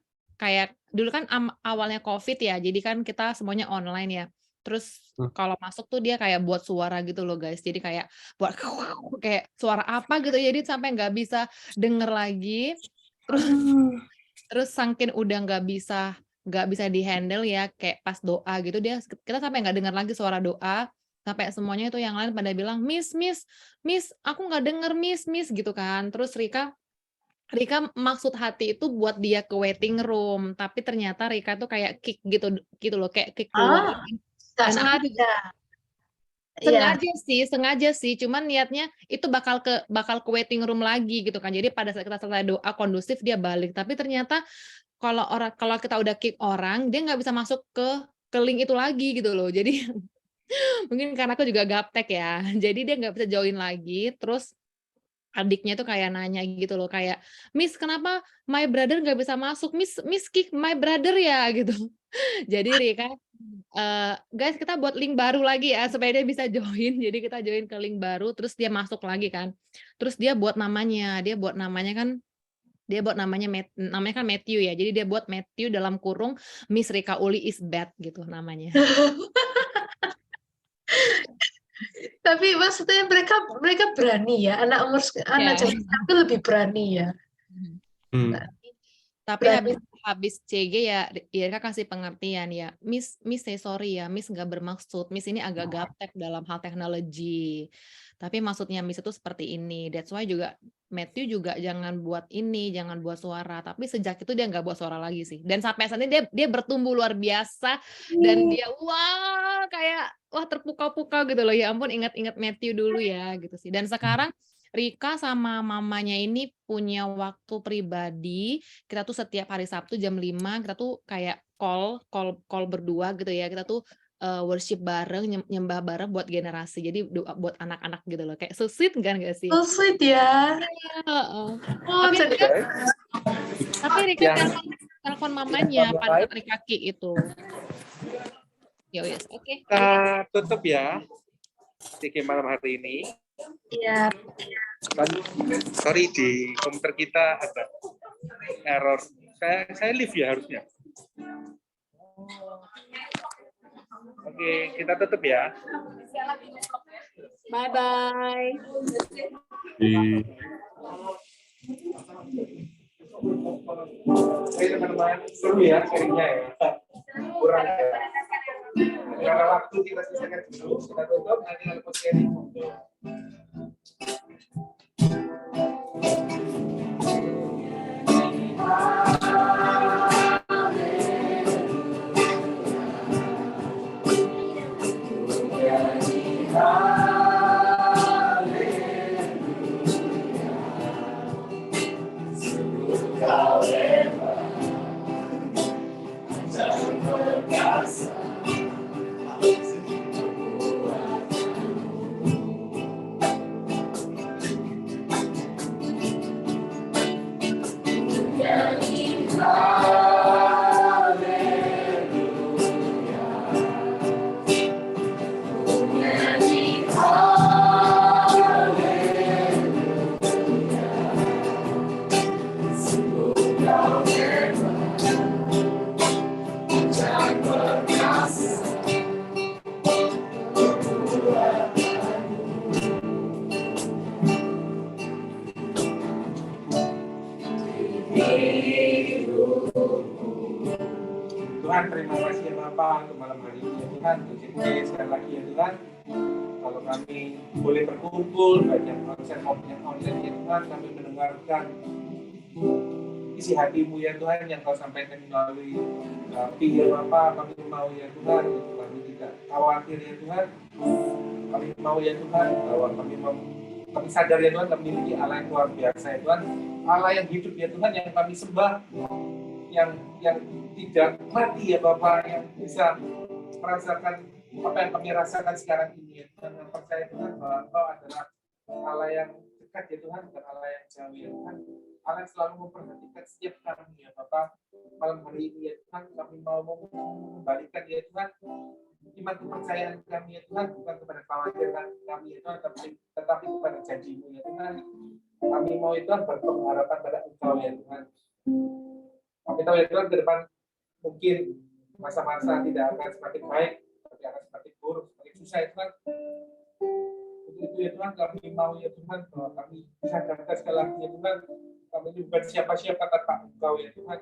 dulu kan awalnya COVID ya, jadi kan kita semuanya online ya. Terus kalau masuk tuh dia kayak buat suara gitu loh guys. Jadi kayak buat kayak suara apa gitu. Jadi sampai nggak bisa denger lagi. Terus saking udah nggak bisa dihandle ya kayak pas doa gitu kita sampai nggak dengar lagi suara doa. Sampai semuanya itu yang lain pada bilang miss aku nggak denger miss gitu kan. Terus Rika maksud hati itu buat dia ke waiting room, tapi ternyata Rika tuh kayak kick gitu loh, kayak kick keluar. Sengaja sih, cuman niatnya itu bakal ke waiting room lagi gitu kan. Jadi pada saat kita selesai doa kondusif dia balik, tapi ternyata kalau kita udah kick orang, dia nggak bisa masuk ke link itu lagi gitu loh. Jadi mungkin karena aku juga gaptek ya, jadi dia nggak bisa join lagi. Terus adiknya tuh kayak nanya gitu loh, kayak Miss kenapa my brother nggak bisa masuk, Miss kick my brother ya gitu. Jadi Rika guys kita buat link baru lagi ya supaya dia bisa join. Jadi kita join ke link baru terus dia masuk lagi kan. Terus dia buat namanya kan Matthew ya. Jadi dia buat Matthew dalam kurung Miss Rika Uli is bad gitu namanya. Tapi maksudnya mereka berani ya, anak zaman itu lebih berani ya. Tapi habis CG ya Rika kasih pengertian ya, Miss say sorry ya, Miss nggak bermaksud, Miss ini agak gaptek dalam hal teknologi. Tapi maksudnya Miss itu seperti ini. That's why juga Matthew juga jangan buat suara. Tapi sejak itu dia nggak buat suara lagi sih. Dan sampai saat ini dia bertumbuh luar biasa dan dia kayak terpukau-pukau gitu loh. Ya ampun ingat-ingat Matthew dulu ya gitu sih. Dan sekarang Rika sama mamanya ini punya waktu pribadi. Kita tuh setiap hari Sabtu jam 5 kita tuh kayak call berdua gitu ya. Kita tuh worship bareng, nyembah bareng buat generasi. Jadi doa buat anak-anak gitu loh. Kayak so sweet kan gak sih? So sweet ya. Tapi Rika telepon mamanya pada Rika Ki itu. Oke. Kita tutup ya. Siki malam hari ini. Iya. Sorry di komputer kita ada error. Saya live ya harusnya. Oke, kita tutup ya. Bye-bye. Oke teman-teman, seru ya sharingnya ya. Kurang ya. Karena waktu kita sisakan dulu, kita tutup, nanti kita sharing. Tuhan, terima kasih ya Bapak untuk malam hari ini ya Tuhan. Jadi sekali lagi ya Tuhan, kalau kami boleh berkumpul banyak konser maupun online ya Tuhan, kami mendengarkan isi hatimu ya Tuhan yang Kau sampaikan melalui ya Bapak. Kami mau ya Tuhan, kami tidak khawatir ya Tuhan. Kami mau ya Tuhan bahwa kami sadar ya Tuhan, kami memiliki Allah yang luar biasa ya Tuhan, Allah yang hidup ya Tuhan, yang kami sembah, yang tidak mati ya Bapak, yang bisa merasakan apa yang kami rasakan sekarang ini ya Tuhan. Yang percaya Tuhan bahwa Engkau adalah Allah yang dekat ya Tuhan, dan Allah yang jauh ya Tuhan, Allah yang selalu memperhatikan setiap kami ya Bapak. Malam hari ini ya Tuhan, kami mau mengembalikan ya Tuhan iman kepercayaan kami ya Tuhan, bukan kepada kekhawatiran kami ya Tuhan, tetapi kepada janji-Mu ya Tuhan. Kami mau itu berpengharapan pada Engkau ya Tuhan. Kami tahu ya Tuhan, ke depan mungkin masa-masa tidak akan semakin baik, tapi akan semakin buruk, semakin susah ya Tuhan. Untuk itu ya Tuhan, kami mau ya Tuhan, bahwa kami bisa datang sekali lagi ya Tuhan, kami bukan siapa-siapa tanpa Engkau ya Tuhan.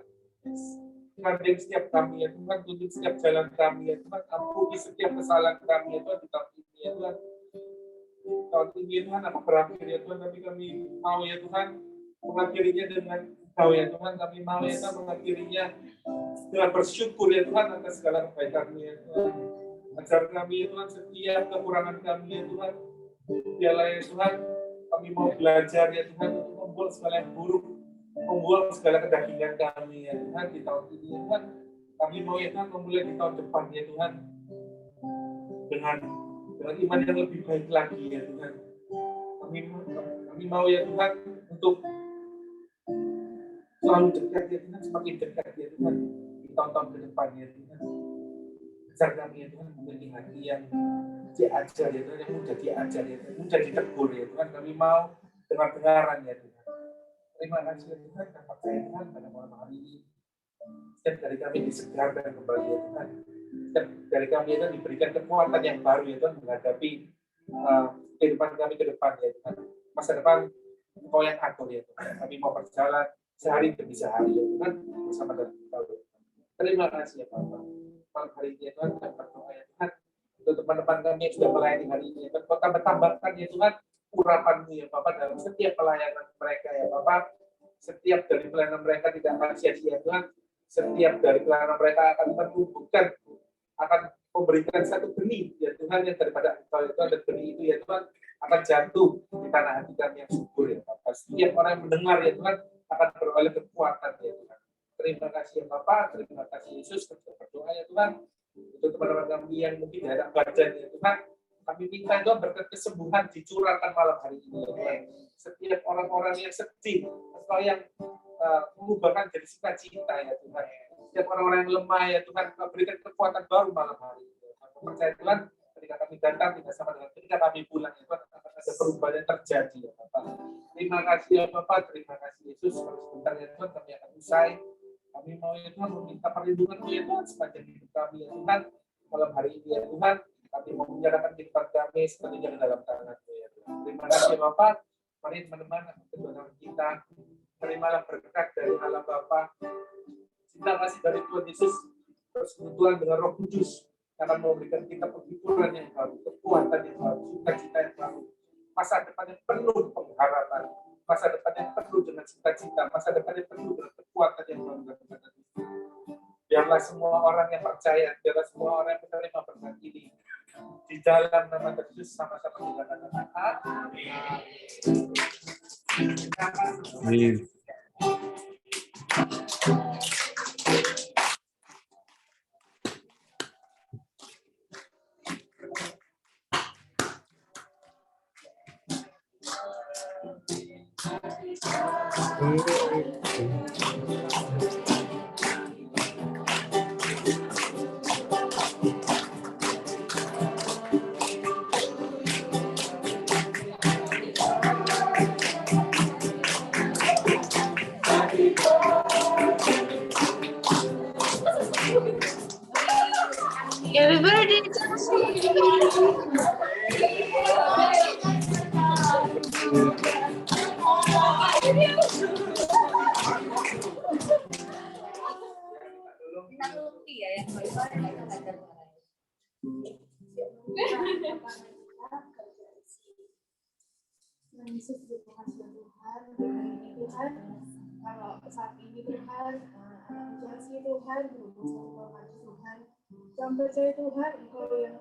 Gandeng setiap kami ya Tuhan, tuntun setiap jalan kami ya Tuhan, ampuni setiap kesalahan kami ya Tuhan di tahun ini ya Tuhan. Tahun ini ya Tuhan, apa berakhir ya Tuhan, tapi kami mau ya Tuhan mengakhirinya dengan Engkau ya Tuhan. Kami mau ya Tuhan mengakhirinya dengan bersyukur ya Tuhan atas segala kebaikan-Mu ya Tuhan. Ajar kami ya Tuhan setiap kekurangan kami ya Tuhan. Biarlah ya Tuhan, kami mau belajar ya Tuhan untuk membuang segala yang buruk, membuang segala kedagingan kami ya Tuhan di tahun ini ya Tuhan. Kami mau ya Tuhan memulai di tahun depan ya Tuhan dengan iman yang lebih baik lagi ya Tuhan. Kami mau ya Tuhan untuk selalu dekat ya Tuhan, semakin dekat ya Tuhan di tahun-tahun ke depan ya Tuhan. Ajar kami ya Tuhan memiliki hati yang diajar ya Tuhan, yang mudah diajar ya Tuhan, mudah ditegur ya Tuhan. Kami mau dengar-dengaran ya Tuhan. Terima kasih ya Tuhan, dan percaya Tuhan pada malam hari ini. Setiap dari kami disegarkan kembali ya Tuhan. Setiap dari kami itu diberikan kekuatan yang baru ya Tuhan menghadapi kehidupan kami ke depan ya Tuhan. Masa depan Engkau yang atur ya Tuhan. Kami mau berjalan sehari demi sehari ya Tuhan bersama dengan Engkau ya Tuhan. Terima kasih ya Bapak. Malam hari ini ya Tuhan, dan berdoa ya Tuhan untuk teman-teman kami yang sudah melayani hari ini ya Tuhan. Kau tambah-tambahkan ya Tuhan urapan-Mu ya Bapak dalam setiap pelayanan mereka ya Bapak. Setiap dari pelayanan mereka tidak akan sia-sia Tuhan. Setiap dari pelayanan mereka akan menumbuhkan, akan memberikan satu benih ya Tuhan yang daripada Engkau ya Tuhan, dan benih itu ya Tuhan akan jatuh di tanah hati kami yang subur ya Bapak. Setiap orang yang mendengar ya Tuhan akan beroleh kekuatan ya Tuhan. Terima kasih ya Bapak, terima kasih Yesus. Kita berdoa ya Tuhan untuk teman-teman kami yang mungkin ada badan ya Tuhan. Kami minta Tuhan berkat kesembuhan dicurahkan malam hari ini ya Tuhan. Setiap orang-orang yang sedih atau yang mengubahkan jadi sukacita ya Tuhan. Setiap orang-orang yang lemah ya Tuhan, berikan kekuatan baru malam hari ini. Percaya Tuhan, ketika kami datang tidak sama dengan ketika kami pulang ya Tuhan, akan ada perubahan yang terjadi ya Bapak. Terima kasih ya Bapak, terima kasih Yesus. Sebentar ya Tuhan, kami akan usai. Kami mau ya Tuhan meminta perlindungan-Mu ya Tuhan sepanjang hidup kami ya Tuhan. Malam hari ini ya Tuhan, kami mau menyerahkan kehidupan kami sepenuhnya ke dalam tangan-Mu ya Tuhan. Terima kasih ya Bapak. Mari teman-teman, kedua kita, terimalah berkat dari Allah Bapa, cinta kasih dari Tuhan Yesus, persekutuan dengan Roh Kudus akan memberikan kita penghiburan yang baru, kekuatan yang baru, sukacita yang baru, masa depan yang penuh pengharapan, masa depan yang penuh dengan cita-cita, masa depan yang penuh dengan kekuatan yang baru. Biarlah semua orang yang percaya, biarlah semua orang yang menerima berkat ini di dalam nama Yesus sama-sama kita katakan amin. Amin. Happy birthday, Chelsea. Yesus berdoa Tuhan, Tuhan, kalau saat ini Tuhan, Chelsea Tuhan, berdoa Tuhan, kami percaya Tuhan, Engkau yang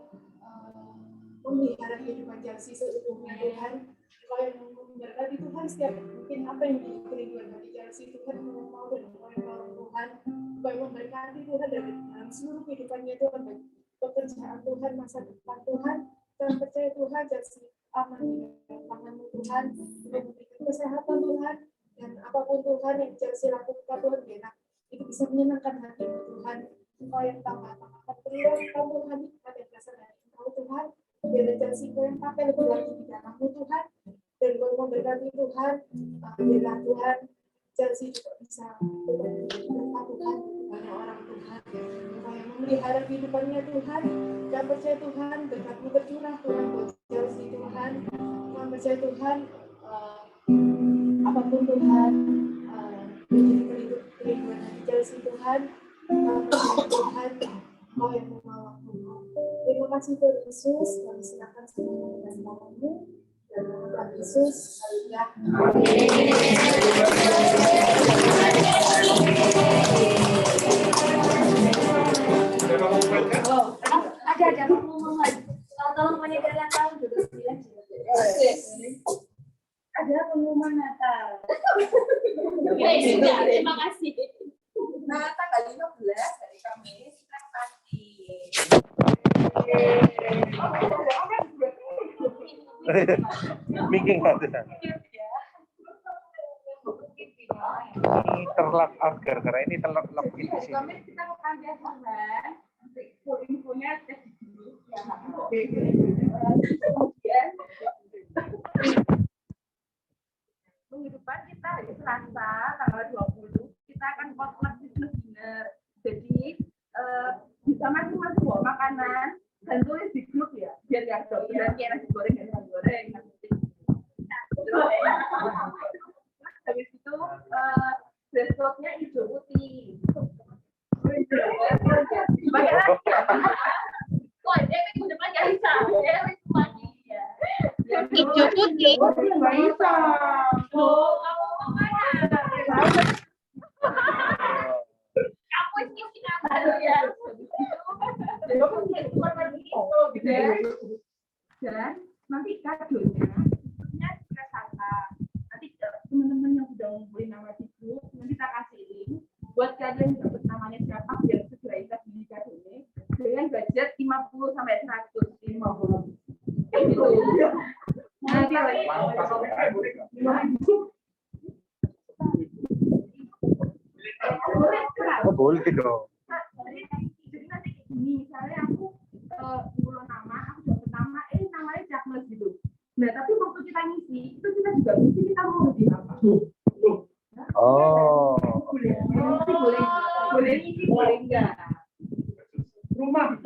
memelihara kehidupan Chelsea seutuhnya Tuhan, Engkau yang memberkati Tuhan setiap mungkin apa yang diberi Tuhan dari Chelsea Tuhan, mau berdoa Tuhan, Engkau yang memberkati Tuhan dari dalam seluruh kehidupannya Tuhan, pekerjaan Tuhan, masa depan Tuhan, kami percaya Tuhan Chelsea aman di tangan-Mu Tuhan, memberikan kesehatan Tuhan, dan apapun Tuhan yang Chelsea lakukan Tuhan, biar itu bisa menyenangkan hati-Mu Tuhan. Engkau yang tahu apa prioritas Tuhan, ada dasar dari Engkau Tuhan, biar Chelsea Engkau yang pakai lebih lagi di dalam-Mu Tuhan, dan Engkau memberkati Tuhan, biarlah Tuhan Chelsea juga bisa berkat Tuhan kepada orang Tuhan, Engkau yang memelihara kehidupannya Tuhan, dan percaya Tuhan berkat-Mu bercurah Tuhan buat Chelsea Tuhan, kami percaya Tuhan apapun Tuhan menjadi kerinduan hati Chelsea Tuhan, kami percaya Tuhan Kau yang menolong Tuhan. Terima kasih Tuhan Yesus, kami serahkan semuanya dalam tangan-Mu dan Tuhan Yesus, haleluya. Ada pengumuman. Tolong panitia Natal duduk sebelah. Ada pengumuman Natal. Sudah, terima kasih. Tanggal 15 hari Kamis kita pagi. Making house. Ini terlap agar karena ini terlap di sini. Kami kita akan Tuhan. Infonya dulu. Minggu depan kita hari Selasa tanggal 20 kita akan potluck business dinner. Jadi bisa masing-masing bawa makanan dan tulis di grup ya, biar nggak ada kira nasi goreng dan nasi goreng. Habis itu dress code-nya hijau putih. Hijau putih. Dan nanti kadonya kita sangka. Nanti teman-teman yang sudah ngumpulin nama di grup nanti kita kasih link buat kalian dapat namanya siapa biar segera kita beli kadonya dengan budget 50 sampai 150. Gitu. Nanti boleh dong. Jadi nanti gini, misalnya aku ngumpulin nama, aku dapat nama, namanya Jagmes gitu. Nah, tapi waktu kita ngisi, itu kita juga ngisi kita mau lebih apa? Oh. Boleh ngisi, boleh enggak? Rumah.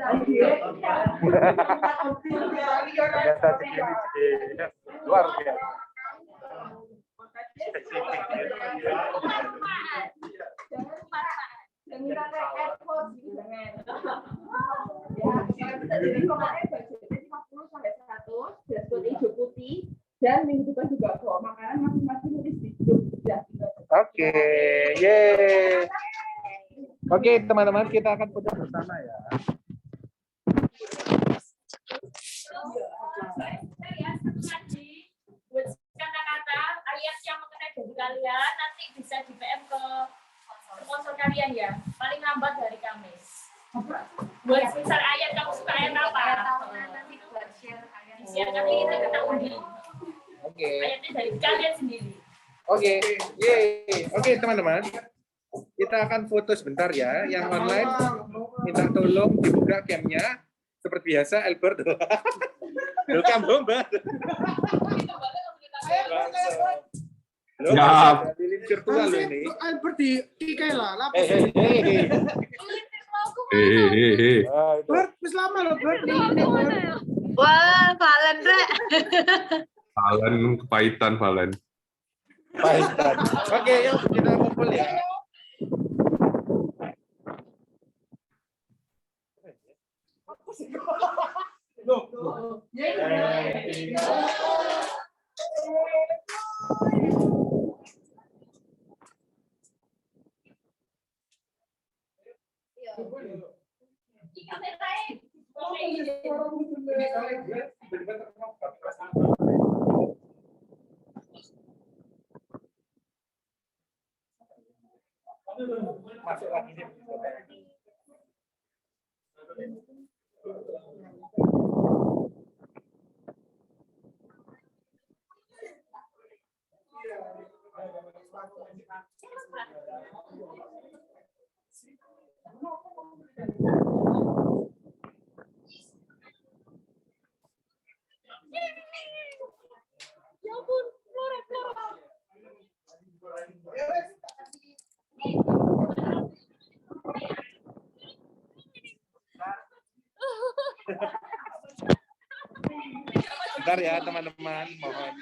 Luar biasa. Jangan pakai AirPods gitu, jangan. Ya, jadi kemarin budgetnya 50 sampai 100, dress code hijau putih, dan minggu depan juga bawa makanan masing-masing nulis di grup. Oke, yeay. Oke, teman-teman, kita akan foto bersama ya. Buat kata-kata alias yang mengenai dari kalian nanti bisa di PM ke sponsor kalian ya, paling lambat dari Kamis. Buat misal ayat, kamu suka ayat apa? Nanti buat share ayat. Share, nanti kita undi. Oke. Ayatnya dari kalian sendiri. Oke, yeay. Oke teman-teman, kita akan foto sebentar ya. Yang online minta tolong dibuka camnya. Seperti biasa, Albert. Welcome home, Mbak. Siap. Lilin virtual loh ini. Albert di Kikela. Hehehe. Bert, wis lama loh Bert. Wah, Valen, Rek. Valen kepahitan Valen. Pahitan. Oke, yuk kita kumpul ya. Masuk lagi deh. Ya ampun, Flora. Bentar ya teman-teman, mohon.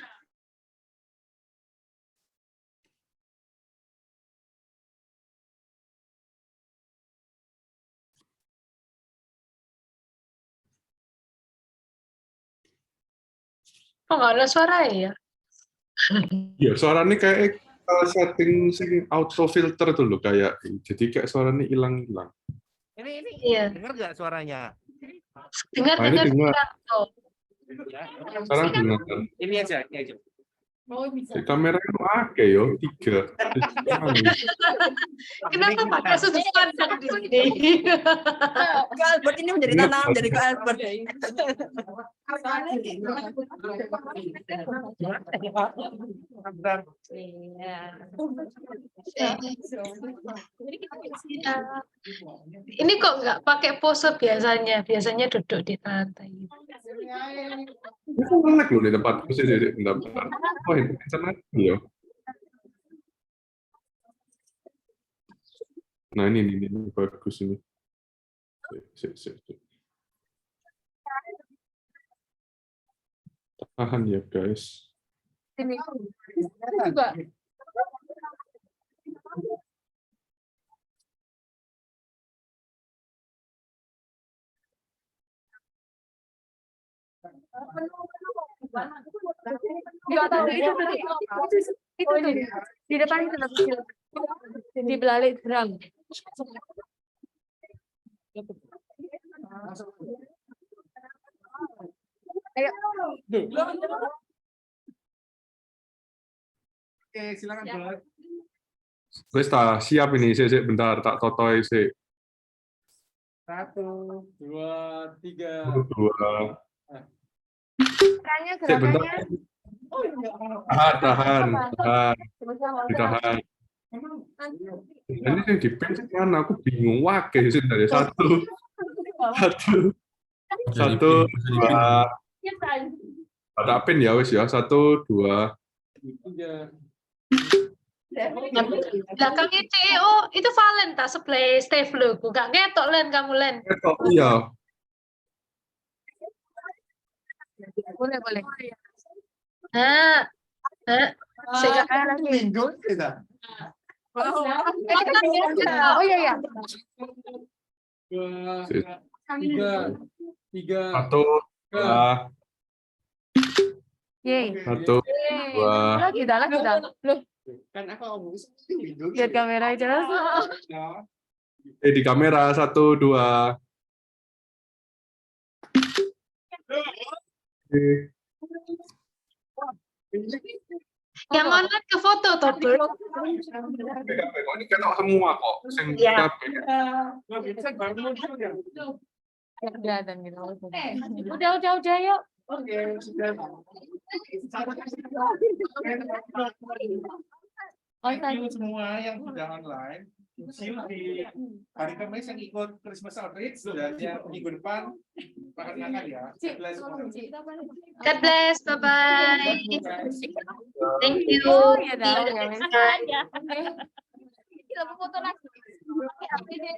Oh, nggak ada suara ya? Ya suaranya kayak setting sing auto filter tuh loh kayak jadi kayak suaranya hilang-hilang. Ini Iya. dengar nggak suaranya? Dengar, Nah, ini dengar. Oh. Sekarang dengar. Ini aja, ini aja. Oh, bisa. Di kamera itu akeh yo 3. Kenapa pakai sudut pandang di sini? Kak Albert ini menjadi tanam dari Kak Albert. Ini kok nggak pakai pose biasanya? Biasanya duduk di lantai. Itu lag loh di tempatku sih, bentar. Oh, internet ya. Nah, ini bagus ini. Sip. Tahan ya, guys. Ini juga. Nggak tahu itu tuh di depan itu kecil di balik drum. Ayo. Oke, silakan Bro. Wes siap ini, sik bentar tak totoi sik. 1, 2, 3. 2. Gerakannya. Sik bentar. Tahan. Ditahan. Ini yang di pen mana? Aku bingung wakil sih dari 1. 1, 2. Ada pin ya wes ya. 1, 2. 3. Belakangnya CEO itu Valen tak sebelah Steve lu. Gak ngetok Len kamu Len. Iya. Boleh. Oh iya. 3. 1, 2. Yeay. 1, 2. Lagi dah. Loh, Kan aku ngomong lihat kamera aja lah. Di kamera 1, 2. Yang mana ke foto toh, Bro? Ini kan semua kok. Iya. Kelihatan gitu. Udah yuk. Oke, sudah. Thank you semua yang sudah online. See you di hari Kamis yang ikut Christmas outreach dan yang minggu depan makan makan ya. God bless. Bye bye. Thank you. Ya tahu ya. Kita foto lagi. Oke, update deh.